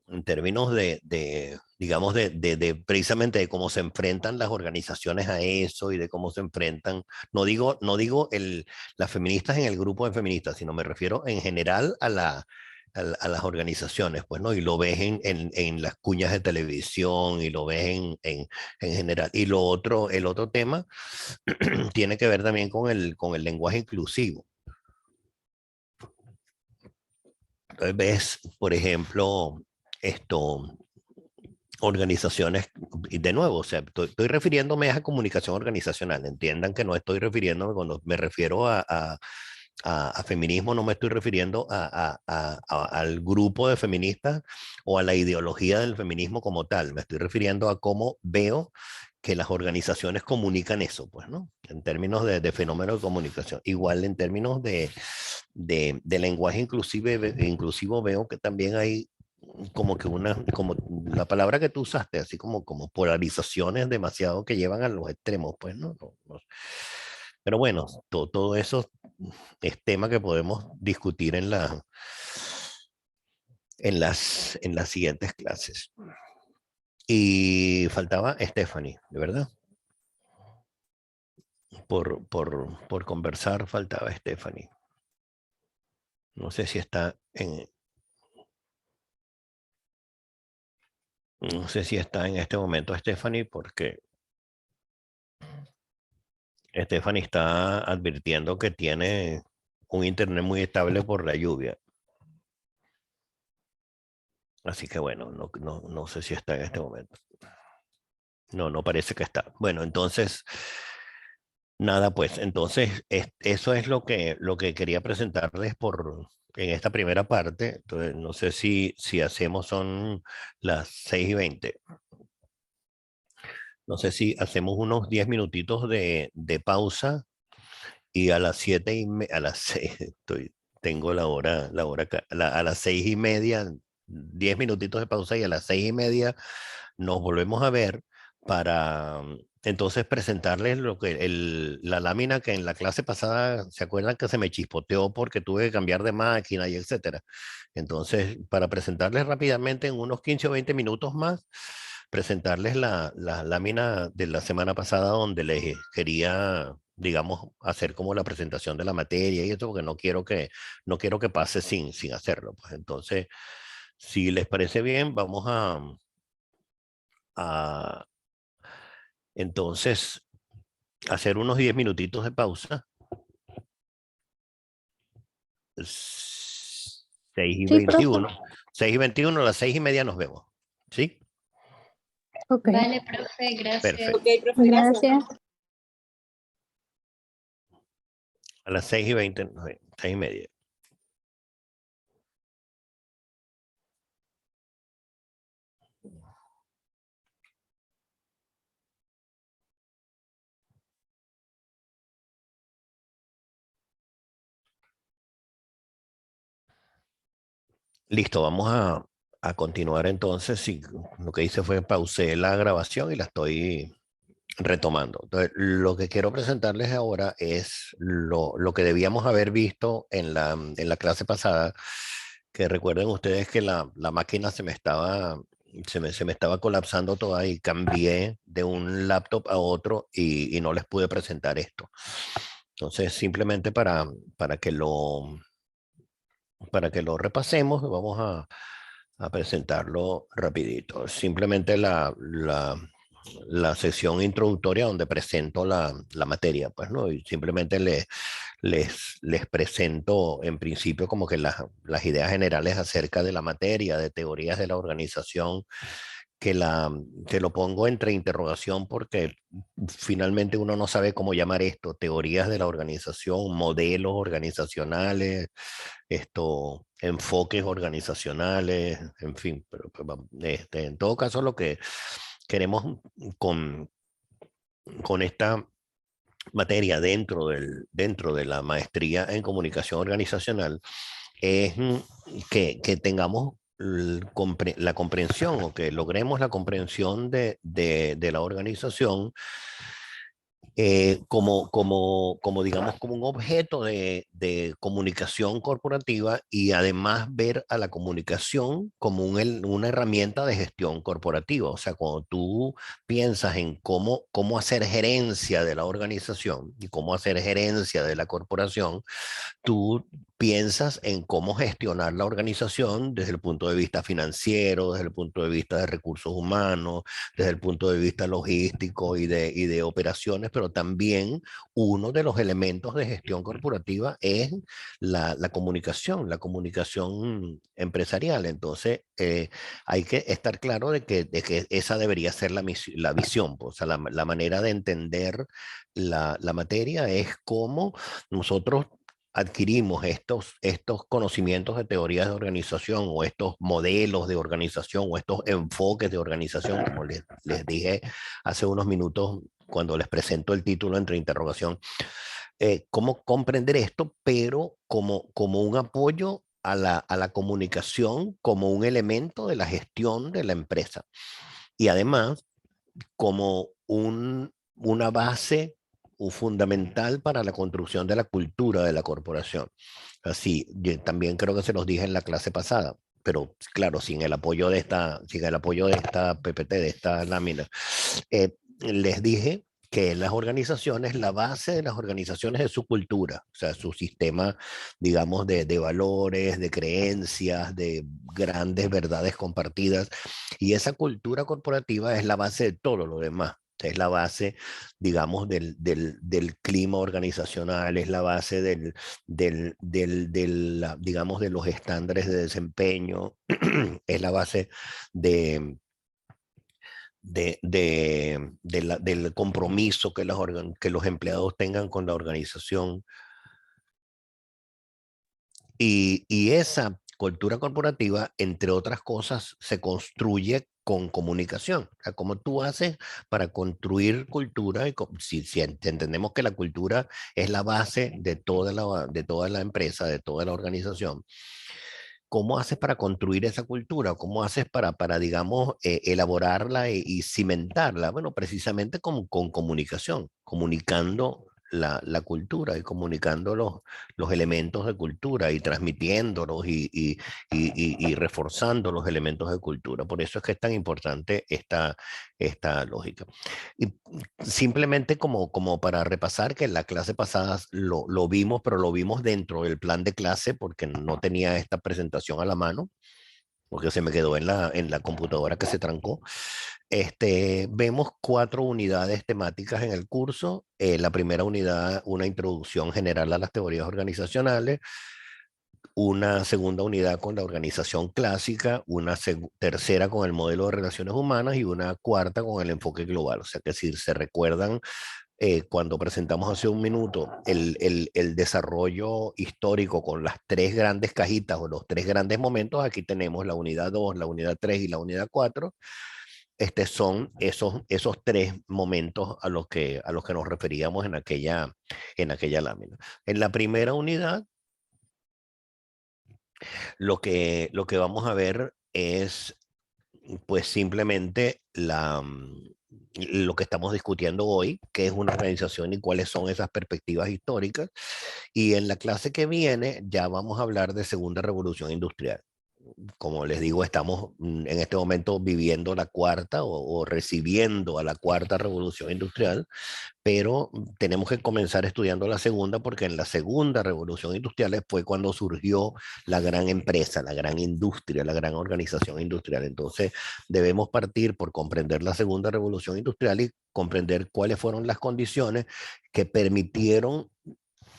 S1: en términos digamos, de precisamente de cómo se enfrentan las organizaciones a eso y de cómo se enfrentan, no digo las feministas en el grupo de feministas, sino me refiero en general a las organizaciones, pues, ¿no? Y lo ves en las cuñas de televisión y lo ves en general. Y el otro tema tiene que ver también con el lenguaje inclusivo. Entonces ves, por ejemplo, organizaciones, y de nuevo, o sea, estoy refiriéndome a comunicación organizacional. Entiendan que no estoy refiriéndome, cuando me refiero a feminismo, no me estoy refiriendo al grupo de feministas o a la ideología del feminismo como tal. Me estoy refiriendo a cómo veo que las organizaciones comunican eso, pues, ¿no? En términos de fenómeno de comunicación. Igual en términos de lenguaje inclusivo veo que también hay como que como la palabra que tú usaste, así como polarizaciones demasiado que llevan a los extremos, pues, ¿no? Pero bueno, todo eso es tema que podemos discutir en las siguientes clases. Y faltaba Stephanie, ¿de verdad? Por conversar faltaba Stephanie. No sé si está no sé si está en este momento Stephanie, porque Stephanie está advirtiendo que tiene un internet muy estable por la lluvia. Así que bueno, no sé si está en este momento. No parece que está. Bueno, entonces, nada, pues, entonces, eso es lo que quería presentarles en esta primera parte. Entonces, no sé si hacemos, son las 6:20. No sé si hacemos unos 10 minutitos de pausa y a las 7:30, a las 6, tengo a las 6:30, 10 minutitos de pausa y a las 6:30 nos volvemos a ver para entonces presentarles la lámina que en la clase pasada, ¿se acuerdan que se me chispoteó porque tuve que cambiar de máquina y etcétera? Entonces, para presentarles rápidamente en unos 15 o 20 minutos más, presentarles la lámina de la semana pasada donde les quería, digamos, hacer como la presentación de la materia y eso, porque no quiero que pase sin hacerlo. Pues entonces, si les parece bien, vamos a entonces hacer unos 10 minutitos de pausa. 6:21. 6:21, a las 6:30 nos vemos. ¿Sí?
S4: Ok.
S2: Vale, profe, gracias.
S1: Perfecto.
S3: Ok, profe, gracias.
S4: Gracias.
S1: A las 6:20, 6:30. Listo, vamos a continuar entonces. Sí, lo que hice fue pausé la grabación y la estoy retomando. Entonces, lo que quiero presentarles ahora es lo que debíamos haber visto en la clase pasada, que recuerden ustedes que la máquina se me estaba colapsando toda y cambié de un laptop a otro y no les pude presentar esto. Entonces, simplemente para que lo repasemos, vamos a presentarlo rapidito. Simplemente la sesión introductoria donde presento la materia, pues, ¿no? Y simplemente les presento en principio como que las ideas generales acerca de la materia, de teorías de la organización, que lo pongo entre interrogación porque finalmente uno no sabe cómo llamar esto, teorías de la organización, modelos organizacionales, enfoques organizacionales, en fin, pero pues, en todo caso lo que queremos con esta materia dentro de la maestría en comunicación organizacional es que tengamos la comprensión o que logremos la comprensión de la organización como digamos, como un objeto de comunicación corporativa y además ver a la comunicación como una herramienta de gestión corporativa. O sea, cuando tú piensas en cómo hacer gerencia de la organización y cómo hacer gerencia de la corporación, tú piensas en cómo gestionar la organización desde el punto de vista financiero, desde el punto de vista de recursos humanos, desde el punto de vista logístico y de operaciones, pero también uno de los elementos de gestión corporativa es la comunicación empresarial. Entonces, hay que estar claro de que esa debería ser la visión, pues, o sea, la manera de entender la materia es cómo nosotros adquirimos estos conocimientos de teorías de organización o estos modelos de organización o estos enfoques de organización, como les dije hace unos minutos cuando les presento el título entre interrogación, cómo comprender esto, pero como un apoyo a la comunicación, como un elemento de la gestión de la empresa. Y además, como una base fundamental para la construcción de la cultura de la corporación. Así, yo también creo que se los dije en la clase pasada, pero claro, sin el apoyo de esta PPT, de esta lámina, les dije que las organizaciones, la base de las organizaciones es su cultura, o sea, su sistema, digamos, de valores, de creencias, de grandes verdades compartidas. Y esa cultura corporativa es la base de todo lo demás. Es la base, digamos, del clima organizacional, es la base digamos, de los estándares de desempeño, es la base de, del compromiso que que los empleados tengan con la organización. Y esa cultura corporativa, entre otras cosas, se construye con comunicación. O sea, cómo tú haces para construir cultura, y si entendemos que la cultura es la base de toda la empresa, de toda la organización, ¿cómo haces para construir esa cultura? ¿Cómo haces para digamos, elaborarla y cimentarla? Bueno, precisamente con comunicación, comunicando la cultura y comunicando los elementos de cultura y transmitiéndolos y reforzando los elementos de cultura. Por eso es que es tan importante esta lógica. Y simplemente como para repasar que en la clase pasada lo vimos, pero lo vimos dentro del plan de clase porque no tenía esta presentación a la mano, porque se me quedó en la computadora que se trancó. Vemos 4 unidades temáticas en el curso. La primera unidad, una introducción general a las teorías organizacionales. Una segunda unidad con la organización clásica, una tercera con el modelo de relaciones humanas y una cuarta con el enfoque global. O sea que si se recuerdan, cuando presentamos hace un minuto el desarrollo histórico con las 3 grandes cajitas o los 3 grandes momentos, aquí tenemos la unidad 2, la unidad 3 y la unidad 4. Son esos 3 momentos a los que nos referíamos en aquella lámina. En la primera unidad, lo que vamos a ver es pues simplemente lo que estamos discutiendo hoy, qué es una organización y cuáles son esas perspectivas históricas. Y en la clase que viene ya vamos a hablar de segunda revolución industrial. Como les digo, estamos en este momento viviendo la cuarta o recibiendo a la cuarta revolución industrial, pero tenemos que comenzar estudiando la segunda porque en la segunda revolución industrial fue cuando surgió la gran empresa, la gran industria, la gran organización industrial. Entonces debemos partir por comprender la segunda revolución industrial y comprender cuáles fueron las condiciones que permitieron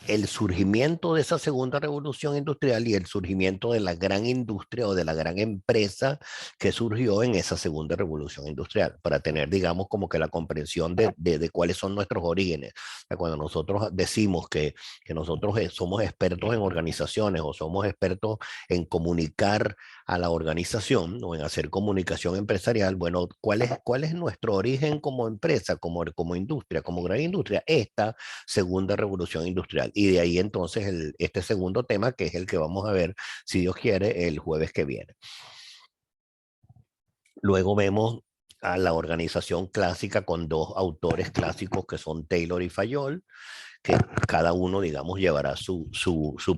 S1: el surgimiento de esa segunda revolución industrial y el surgimiento de la gran industria o de la gran empresa que surgió en esa segunda revolución industrial, para tener, digamos, como que la comprensión de cuáles son nuestros orígenes. O sea, cuando nosotros decimos que nosotros somos expertos en organizaciones o somos expertos en comunicar a la organización o en hacer comunicación empresarial, bueno, ¿cuál es nuestro origen como empresa, como industria, como gran industria? Esta segunda revolución industrial. Y de ahí entonces este segundo tema, que es el que vamos a ver, si Dios quiere, el jueves que viene. Luego vemos a la organización clásica con dos autores clásicos que son Taylor y Fayol, que cada uno, digamos, llevará su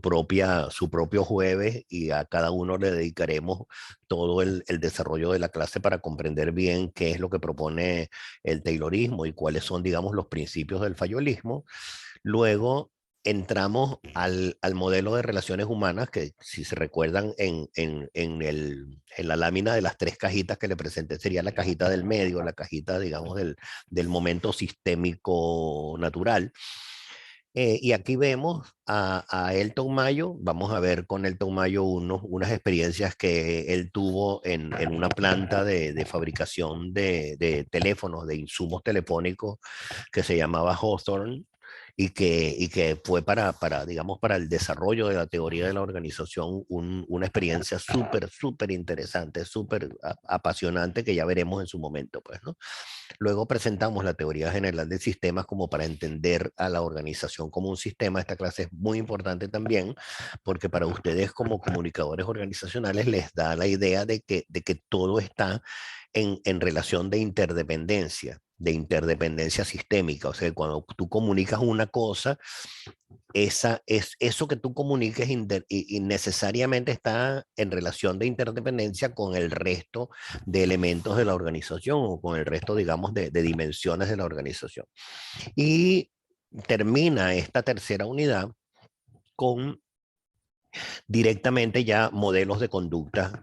S1: propio jueves y a cada uno le dedicaremos todo el desarrollo de la clase para comprender bien qué es lo que propone el Taylorismo y cuáles son, digamos, los principios del fayolismo. Luego entramos al modelo de relaciones humanas, que si se recuerdan en la lámina de las tres cajitas que le presenté, sería la cajita del medio, la cajita, digamos, del momento sistémico natural. Y aquí vemos a Elton Mayo. Vamos a ver con Elton Mayo unas experiencias que él tuvo en una planta de fabricación de teléfonos, de insumos telefónicos que se llamaba Hawthorne y que fue digamos, para el desarrollo de la teoría de la organización una experiencia súper interesante, súper apasionante que ya veremos en su momento, pues, ¿no? Luego presentamos la teoría general de sistemas como para entender a la organización como un sistema. Esta clase es muy importante también porque para ustedes como comunicadores organizacionales les da la idea de que todo está en relación de interdependencia sistémica. O sea, cuando tú comunicas una cosa, eso que tú comuniques y necesariamente está en relación de interdependencia con el resto de elementos de la organización o con el resto, digamos, de dimensiones de la organización. Y termina esta tercera unidad con directamente ya modelos de conducta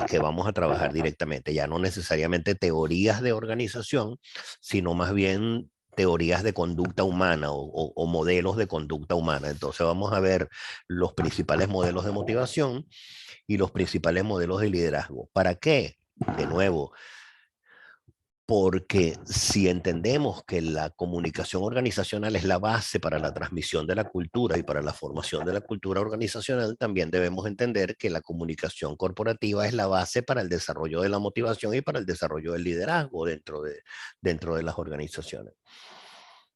S1: que vamos a trabajar directamente, ya no necesariamente teorías de organización, sino más bien teorías de conducta humana o modelos de conducta humana. Entonces vamos a ver los principales modelos de motivación y los principales modelos de liderazgo. ¿Para qué? De nuevo, porque si entendemos que la comunicación organizacional es la base para la transmisión de la cultura y para la formación de la cultura organizacional, también debemos entender que la comunicación corporativa es la base para el desarrollo de la motivación y para el desarrollo del liderazgo dentro de las organizaciones.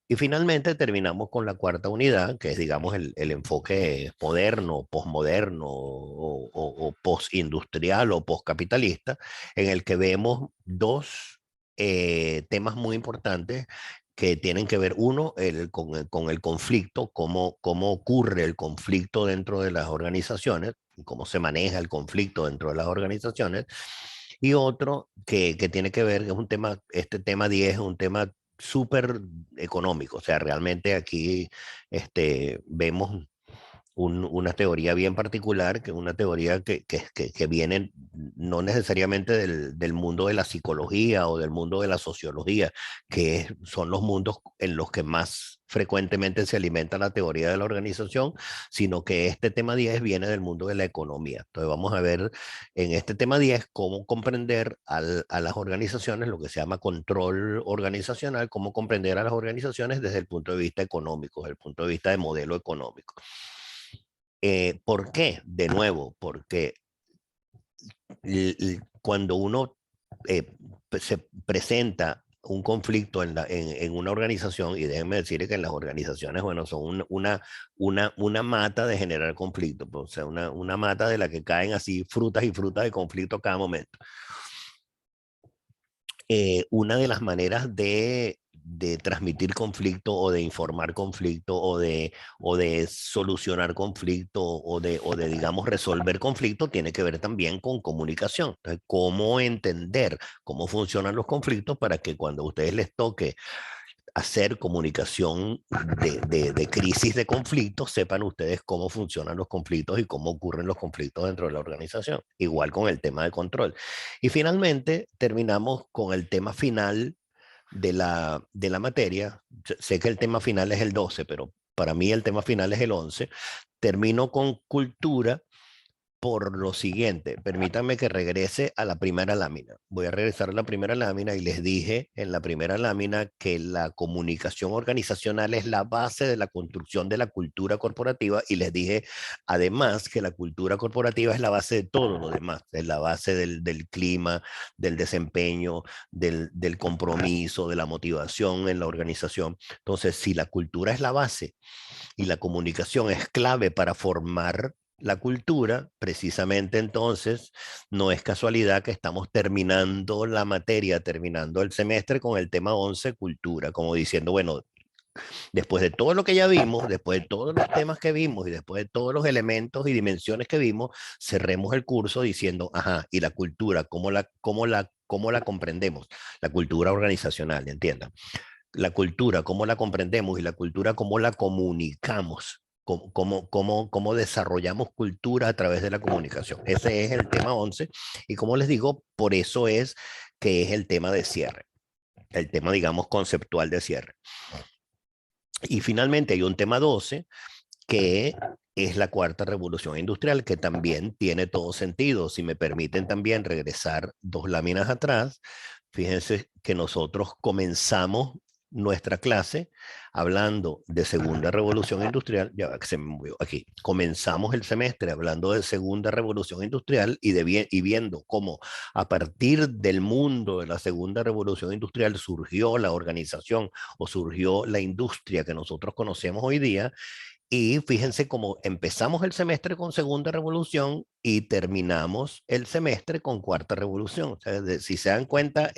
S1: Y finalmente terminamos con la cuarta unidad, que es, digamos, el enfoque moderno, posmoderno o postindustrial o postcapitalista, en el que vemos dos temas muy importantes que tienen que ver, uno, con el conflicto, cómo ocurre el conflicto dentro de las organizaciones, cómo se maneja el conflicto dentro de las organizaciones, y otro que tiene que ver, es un tema, este tema 10 es un tema súper económico. O sea, realmente aquí vemos una teoría bien particular, que es una teoría que viene no necesariamente del mundo de la psicología o del mundo de la sociología, son los mundos en los que más frecuentemente se alimenta la teoría de la organización, sino que este tema 10 viene del mundo de la economía. Entonces vamos a ver en este tema 10 cómo comprender a las organizaciones, lo que se llama control organizacional, cómo comprender a las organizaciones desde el punto de vista económico, desde el punto de vista de modelo económico. ¿Por qué? De nuevo, porque cuando uno se presenta un conflicto en una organización, y déjenme decir que en las organizaciones, bueno, son una mata de generar conflicto, pues, o sea, una mata de la que caen así frutas y frutas de conflicto a cada momento. Una de las maneras de transmitir conflicto o de informar conflicto o de solucionar conflicto o de, digamos, resolver conflicto tiene que ver también con comunicación. Entonces, cómo entender cómo funcionan los conflictos para que cuando a ustedes les toque hacer comunicación de crisis de conflictos, sepan ustedes cómo funcionan los conflictos y cómo ocurren los conflictos dentro de la organización. Igual con el tema de control. Y finalmente terminamos con el tema final de la materia. Sé que el tema final es el 12, pero para mí el tema final es el 11. Termino con cultura por lo siguiente. Permítanme que regrese a la primera lámina. Voy a regresar a la primera lámina y les dije en la primera lámina que la comunicación organizacional es la base de la construcción de la cultura corporativa, y les dije además que la cultura corporativa es la base de todo lo demás, es la base del clima, del desempeño, del compromiso, de la motivación en la organización. Entonces, si la cultura es la base y la comunicación es clave para formar la cultura, precisamente entonces, no es casualidad que estamos terminando la materia, terminando el semestre con el tema 11, cultura, como diciendo, bueno, después de todo lo que ya vimos, después de todos los temas que vimos y después de todos los elementos y dimensiones que vimos, cerremos el curso diciendo, ajá, y la cultura, ¿cómo la comprendemos? La cultura organizacional, ¿entiendan? La cultura, ¿cómo la comprendemos? Y la cultura, ¿cómo la comunicamos? ¿Cómo desarrollamos cultura a través de la comunicación? Ese es el tema 11 y como les digo, por eso es que es el tema de cierre, el tema, digamos, conceptual de cierre. Y finalmente hay un tema 12 que es la cuarta revolución industrial, que también tiene todo sentido. Si me permiten también regresar 2 láminas atrás, fíjense que nosotros comenzamos nuestra clase hablando de segunda revolución industrial, ya va que se me movió aquí, comenzamos el semestre hablando de segunda revolución industrial y viendo cómo a partir del mundo de la segunda revolución industrial surgió la organización o surgió la industria que nosotros conocemos hoy día. Y fíjense cómo empezamos el semestre con segunda revolución y terminamos el semestre con cuarta revolución. O sea, si se dan cuenta,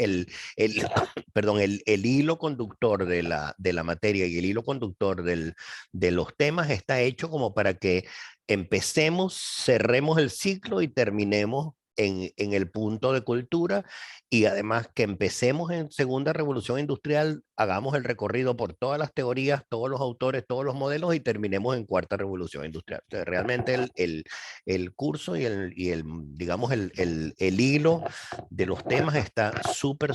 S1: perdón, el hilo conductor de la materia y el hilo conductor de los temas está hecho como para que empecemos, cerremos el ciclo y terminemos en el punto de cultura y además que empecemos en segunda revolución industrial, hagamos el recorrido por todas las teorías, todos los autores, todos los modelos y terminemos en cuarta revolución industrial. O sea, realmente el curso y digamos, el hilo de los temas está súper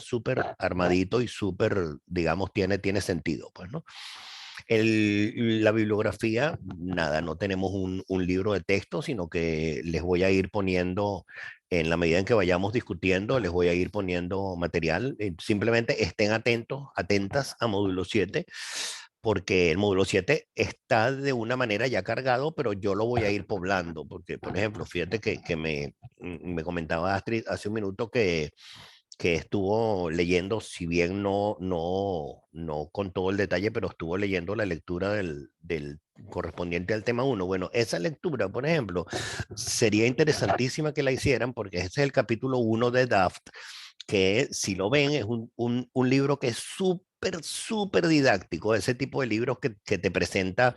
S1: armadito y súper, digamos, tiene sentido, pues, ¿no? La bibliografía, nada, no tenemos un libro de texto, sino que les voy a ir poniendo, en la medida en que vayamos discutiendo, les voy a ir poniendo material. Simplemente estén atentos, atentas a módulo 7, porque el módulo 7 está de una manera ya cargado, pero yo lo voy a ir poblando, porque, por ejemplo, fíjate que me comentaba Astrid hace un minuto que estuvo leyendo, si bien no con todo el detalle, pero estuvo leyendo la lectura del correspondiente al tema 1. Bueno, esa lectura, por ejemplo, sería interesantísima que la hicieran porque ese es el capítulo 1 de Daft, que si lo ven es un libro que es súper didáctico, ese tipo de libros que te presenta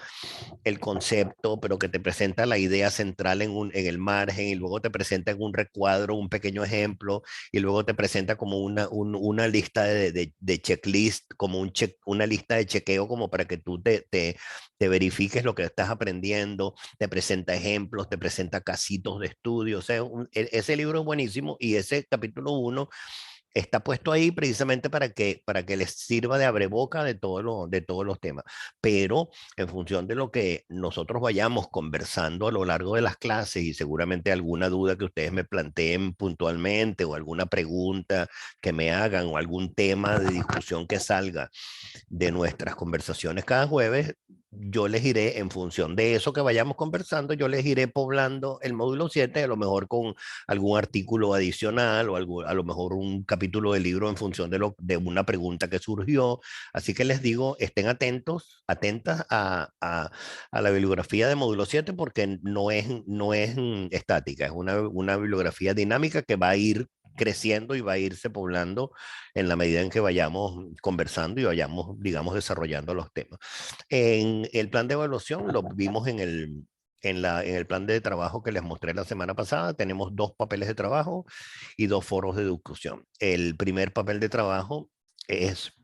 S1: el concepto, pero que te presenta la idea central en el margen y luego te presenta en un recuadro un pequeño ejemplo y luego te presenta como una lista de checklist, como una lista de chequeo como para que tú te verifiques lo que estás aprendiendo, te presenta ejemplos, te presenta casitos de estudio, o sea, ese libro es buenísimo y ese capítulo 1 está puesto ahí precisamente para que les sirva de abreboca de todos los temas. Pero en función de lo que nosotros vayamos conversando a lo largo de las clases y seguramente alguna duda que ustedes me planteen puntualmente o alguna pregunta que me hagan o algún tema de discusión que salga de nuestras conversaciones cada jueves, yo les iré, en función de eso que vayamos conversando, yo les iré poblando el módulo 7, a lo mejor con algún artículo adicional o a lo mejor un capítulo del libro en función de una pregunta que surgió. Así que les digo, estén atentos, atentas a la bibliografía de módulo 7 porque no es estática, es una bibliografía dinámica que va a ir creciendo y va a irse poblando en la medida en que vayamos conversando y vayamos, digamos, desarrollando los temas. En el plan de evaluación lo vimos en el plan de trabajo que les mostré la semana pasada. Tenemos 2 papeles de trabajo y 2 foros de discusión. El primer papel de trabajo es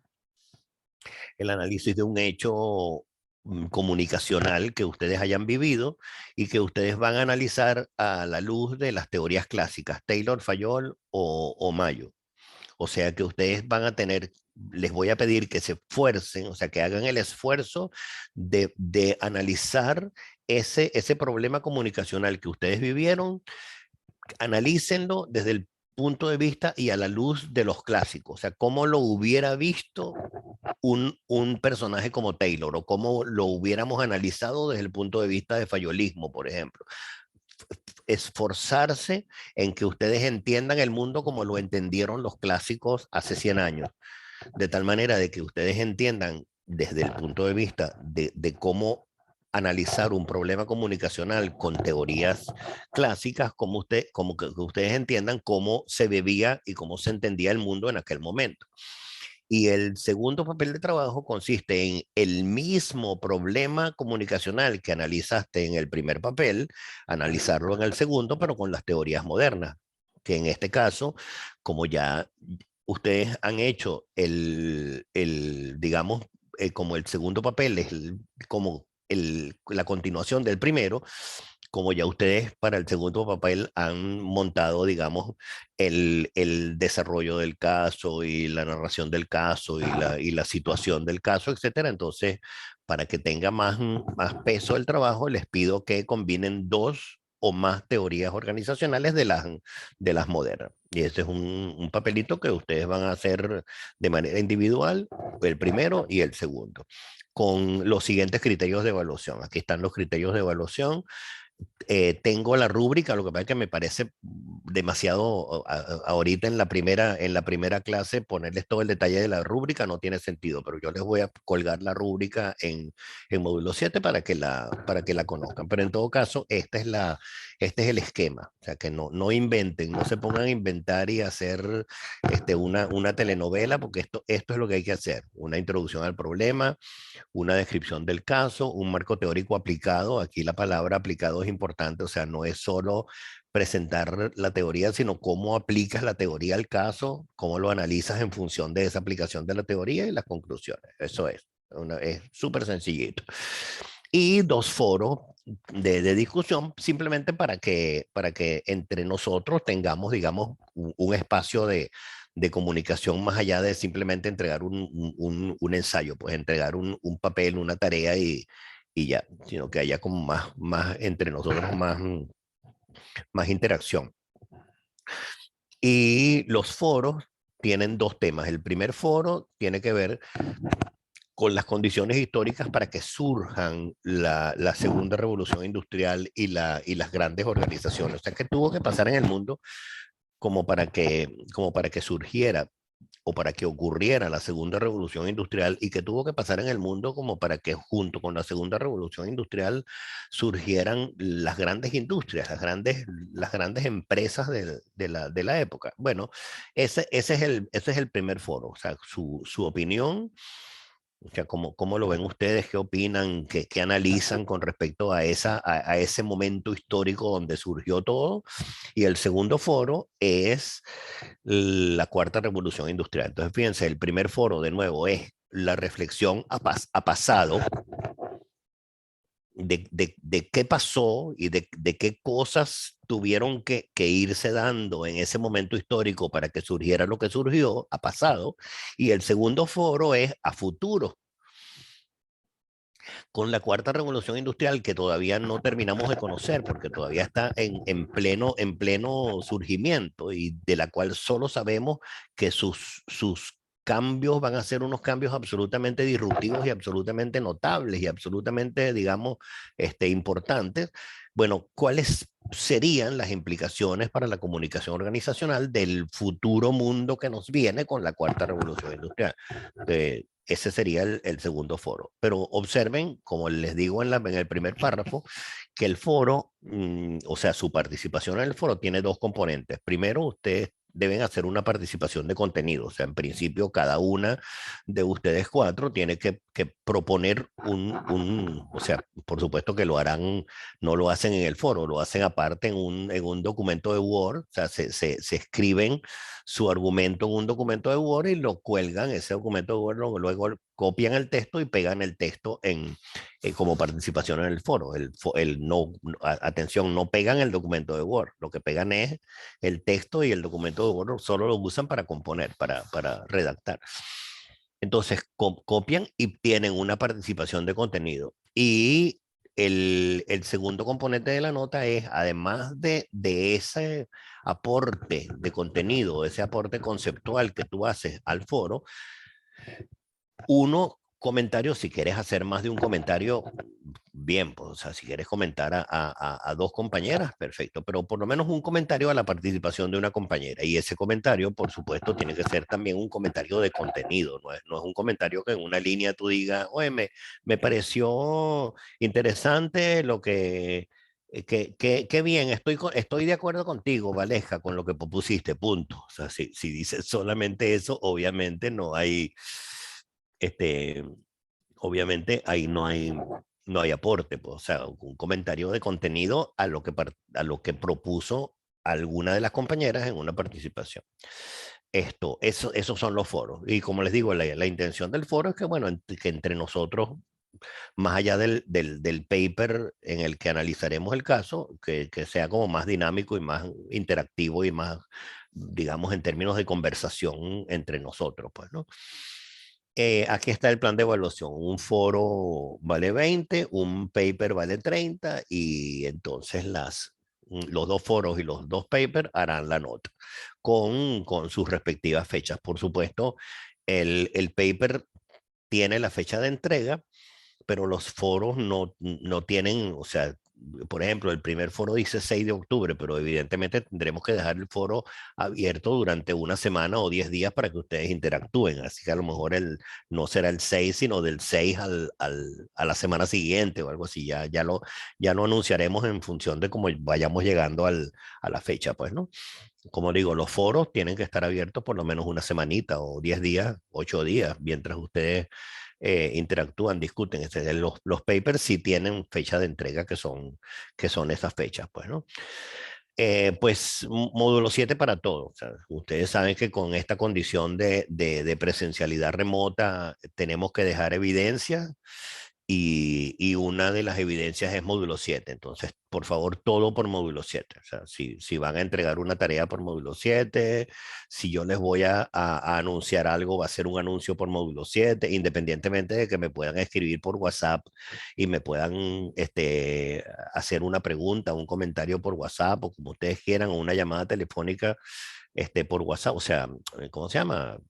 S1: el análisis de un hecho comunicacional que ustedes hayan vivido y que ustedes van a analizar a la luz de las teorías clásicas, Taylor, Fayol o Mayo. O sea que ustedes van a tener, les voy a pedir que se esfuercen, o sea, que hagan el esfuerzo de analizar ese problema comunicacional que ustedes vivieron, analícenlo desde el punto de vista y a la luz de los clásicos, o sea, cómo lo hubiera visto un personaje como Taylor o cómo lo hubiéramos analizado desde el punto de vista de fayolismo, por ejemplo. Esforzarse en que ustedes entiendan el mundo como lo entendieron los clásicos hace 100 años, de tal manera de que ustedes entiendan desde el punto de vista de cómo analizar un problema comunicacional con teorías clásicas, como que ustedes entiendan cómo se vivía y cómo se entendía el mundo en aquel momento. Y el segundo papel de trabajo consiste en el mismo problema comunicacional que analizaste en el primer papel, analizarlo en el segundo, pero con las teorías modernas, que en este caso, como ya ustedes han hecho digamos, como el segundo papel es como la continuación del primero, como ya ustedes para el segundo papel han montado, digamos, el desarrollo del caso y la narración del caso y la situación del caso, etcétera. Entonces, para que tenga más peso el trabajo, les pido que combinen dos o más teorías organizacionales de las modernas. Y ese es un papelito que ustedes van a hacer de manera individual, el primero y el segundo, con los siguientes criterios de evaluación. Aquí están los criterios de evaluación. Tengo la rúbrica, lo que pasa es que me parece demasiado ahorita en la primera clase ponerles todo el detalle de la rúbrica no tiene sentido, pero yo les voy a colgar la rúbrica en módulo 7 para que la conozcan. Pero en todo caso, este es el esquema, o sea que no inventen, no se pongan a inventar y hacer una telenovela, porque esto es lo que hay que hacer, una introducción al problema, una descripción del caso, un marco teórico aplicado. Aquí la palabra aplicado es importante, o sea, no es solo presentar la teoría, sino cómo aplicas la teoría al caso, cómo lo analizas en función de esa aplicación de la teoría y las conclusiones. Eso es súper sencillito. Y dos foros de discusión, simplemente para que entre nosotros tengamos, digamos, un espacio de comunicación más allá de simplemente entregar un ensayo, pues entregar un papel, una tarea y ya, sino que haya como más entre nosotros, más interacción. Y los foros tienen dos temas. El primer foro tiene que ver con las condiciones históricas para que surjan la segunda revolución industrial y las grandes organizaciones. O sea, que tuvo que pasar en el mundo como para que surgiera o para que ocurriera la segunda revolución industrial, y que tuvo que pasar en el mundo como para que junto con la segunda revolución industrial surgieran las grandes industrias, las grandes empresas de la época. Bueno, ese es el primer foro, o sea, su opinión. O sea, ¿cómo lo ven ustedes? ¿Qué opinan? ¿Qué analizan con respecto a ese momento histórico donde surgió todo? Y el segundo foro es la cuarta revolución industrial. Entonces, fíjense, el primer foro, de nuevo, es la reflexión a pasado de qué pasó y de qué cosas tuvieron que irse dando en ese momento histórico para que surgiera lo que surgió a pasado. Y el segundo foro es a futuro, con la cuarta revolución industrial, que todavía no terminamos de conocer porque todavía está en pleno surgimiento, y de la cual solo sabemos que sus cambios van a ser unos cambios absolutamente disruptivos y absolutamente notables y absolutamente, digamos, importantes. Bueno, ¿cuáles serían las implicaciones para la comunicación organizacional del futuro mundo que nos viene con la cuarta revolución industrial? Ese sería el segundo foro. Pero observen, como les digo en el primer párrafo, que el foro, o sea, su participación en el foro tiene dos componentes. Primero, ustedes deben hacer una participación de contenido. O sea, en principio, cada una de ustedes cuatro tiene que proponer o sea, por supuesto que lo harán, no lo hacen en el foro, lo hacen aparte en un documento de Word. O sea, se escriben su argumento en un documento de Word y lo cuelgan, ese documento de Word, luego copian el texto y pegan el texto como participación en el foro. Atención, no pegan el documento de Word, lo que pegan es el texto, y el documento de Word solo lo usan para componer, para redactar. Entonces copian y tienen una participación de contenido. Y el segundo componente de la nota es, además de ese aporte de contenido, ese aporte conceptual que tú haces al foro, uno comentarios, si quieres hacer más de un comentario, bien, pues, o sea, si quieres comentar a dos compañeras, perfecto, pero por lo menos un comentario a la participación de una compañera. Y ese comentario, por supuesto, tiene que ser también un comentario de contenido, no es un comentario que en una línea tú digas, oye, me pareció interesante lo que... Qué bien, estoy de acuerdo contigo, Valesca, con lo que propusiste, punto. O sea, si dices solamente eso, obviamente no hay, este, obviamente ahí no hay aporte, pues, o sea, un comentario de contenido a lo que propuso alguna de las compañeras en una participación. Esos son los foros. Y como les digo, la intención del foro es que, bueno, que entre nosotros, más allá del paper en el que analizaremos el caso, que sea como más dinámico y más interactivo y más, digamos, en términos de conversación entre nosotros, pues, ¿no? Aquí está el plan de evaluación. Un foro vale 20, un paper vale 30 y entonces los dos foros y los dos papers harán la nota con sus respectivas fechas. Por supuesto, el paper tiene la fecha de entrega, pero los foros no tienen, o sea, por ejemplo, el primer foro dice 6 de octubre, pero evidentemente tendremos que dejar el foro abierto durante una semana o 10 días para que ustedes interactúen. Así que a lo mejor no será el 6, sino del 6 a la semana siguiente o algo así. Ya lo anunciaremos en función de cómo vayamos llegando a la fecha, pues, ¿no? Como digo, los foros tienen que estar abiertos por lo menos una semanita o 10 días, 8 días, mientras ustedes interactúan, discuten. Los papers sí tienen fecha de entrega que son esas fechas, pues, ¿no? Pues módulo 7 para todo. O sea, ustedes saben que con esta condición de presencialidad remota tenemos que dejar evidencia y una de las evidencias es módulo 7. Entonces, por favor, todo por módulo 7. O sea, si van a entregar una tarea por módulo 7, si yo les voy a anunciar algo, va a ser un anuncio por módulo 7, independientemente de que me puedan escribir por WhatsApp y me puedan hacer una pregunta, un comentario por WhatsApp o como ustedes quieran, o una llamada telefónica por WhatsApp, o sea, ¿cómo se llama?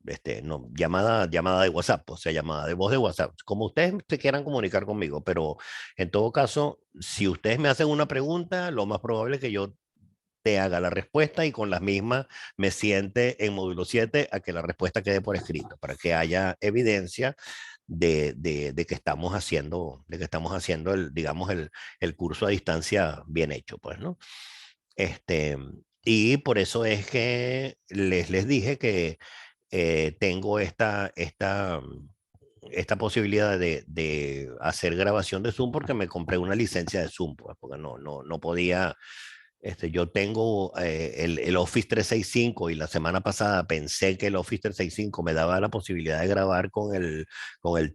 S1: No, llamada de WhatsApp, o sea, llamada de voz de WhatsApp, como ustedes se quieran comunicar conmigo, pero en todo caso, si ustedes me hacen una pregunta, lo más probable es que yo te haga la respuesta y con las mismas me siente en módulo 7 a que la respuesta quede por escrito, para que haya evidencia de que estamos haciendo digamos, el curso a distancia bien hecho, pues, ¿no? Este, y por eso es que les dije que tengo esta posibilidad de hacer grabación de Zoom porque me compré una licencia de Zoom, pues, porque no podía. Yo tengo el Office 365 y la semana pasada pensé que el Office 365 me daba la posibilidad de grabar con el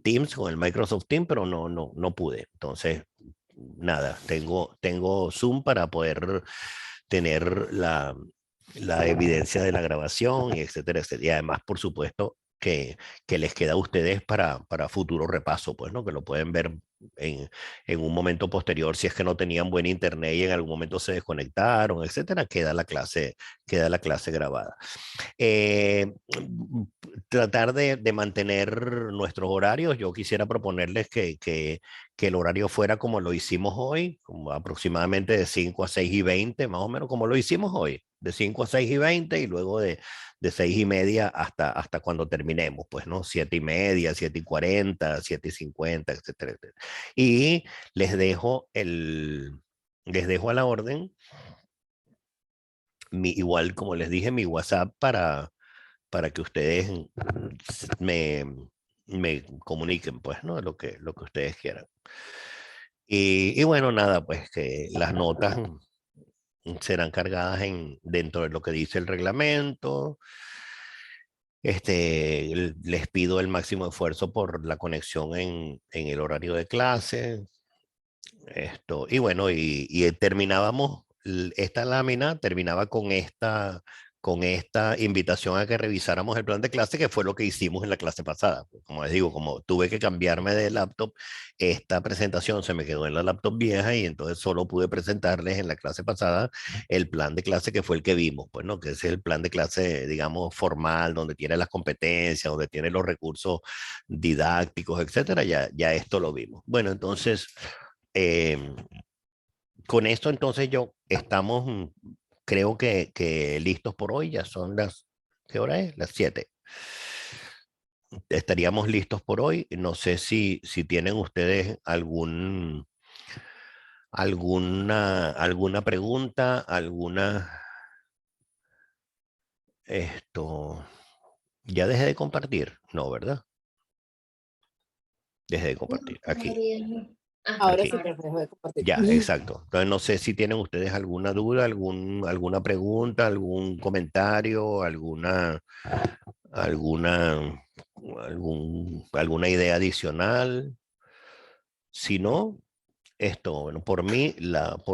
S1: Teams, con el Microsoft Teams, pero no pude. Entonces, nada, tengo Zoom para poder tener la evidencia de la grabación y etcétera, etcétera. Y además, por supuesto, que les queda a ustedes para futuro repaso, pues, ¿no? Que lo pueden ver en un momento posterior, si es que no tenían buen internet y en algún momento se desconectaron, etcétera, queda la clase grabada. Eh, Tratar de mantener nuestros horarios. Yo quisiera proponerles que el horario fuera como lo hicimos hoy, como aproximadamente de 5 a 6 y 20, más o menos como lo hicimos hoy, de 5 a 6 y 20 y luego de 6 y media hasta cuando terminemos, pues, ¿no? 7 y media, 7 y 40, 7 y 50, etcétera, etcétera. Y les dejo a la orden, igual como les dije, mi WhatsApp para que ustedes me, me comuniquen, pues, ¿no? Lo que ustedes quieran. Y bueno, nada, pues que las notas serán cargadas dentro de lo que dice el reglamento. Les pido el máximo esfuerzo por la conexión en el horario de clase. Y bueno, y terminábamos, esta lámina terminaba con con esta invitación a que revisáramos el plan de clase, que fue lo que hicimos en la clase pasada. Como les digo, como tuve que cambiarme de laptop, esta presentación se me quedó en la laptop vieja y entonces solo pude presentarles en la clase pasada el plan de clase que fue el que vimos, pues, ¿no? Que es el plan de clase, digamos, formal, donde tiene las competencias, donde tiene los recursos didácticos, etcétera. Ya esto lo vimos. Bueno, entonces, con esto entonces estamos, creo que listos por hoy. Ya son ¿qué hora es? Las 7. Estaríamos listos por hoy. No sé si tienen ustedes alguna pregunta, ya dejé de compartir, no, ¿verdad? Dejé de compartir, aquí.
S3: Ahora
S1: Aquí.
S3: sí, pero dejo de compartir.
S1: Ya, exacto. Entonces no sé si tienen ustedes alguna duda, alguna pregunta, algún comentario, alguna, alguna idea adicional. Si no, bueno, por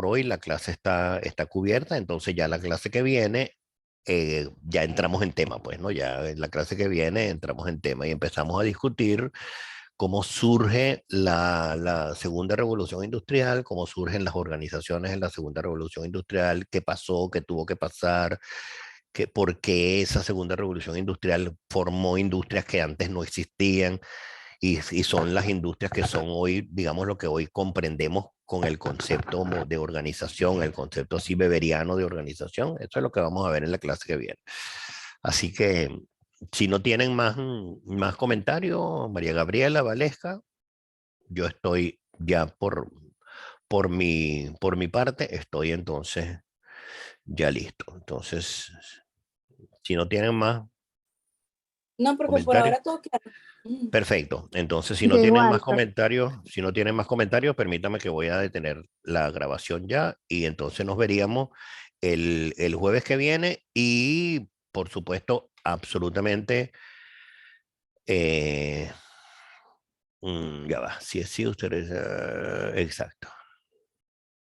S1: hoy la clase está cubierta, entonces ya la clase que viene, ya entramos en tema, pues, ¿no? Ya en la clase que viene entramos en tema y empezamos a discutir cómo surge la segunda revolución industrial, cómo surgen las organizaciones en la segunda revolución industrial, qué pasó, qué tuvo que pasar, por qué esa segunda revolución industrial formó industrias que antes no existían y son las industrias que son hoy, digamos, lo que hoy comprendemos con el concepto de organización, el concepto así beberiano de organización. Eso es lo que vamos a ver en la clase que viene. Así que si no tienen más comentarios, María Gabriela, Valesca, yo estoy ya por mi parte, estoy entonces ya listo. Entonces, si no tienen más
S3: No, profe, por
S1: comentarios,
S3: ahora todo claro.
S1: perfecto. Entonces, si no
S4: Yo
S1: tienen
S4: igual,
S1: más
S4: profe.
S1: comentarios, permítame que voy a detener la grabación ya y entonces nos veríamos el jueves que viene y, por supuesto, absolutamente, ya va, si es sí, ustedes, exacto.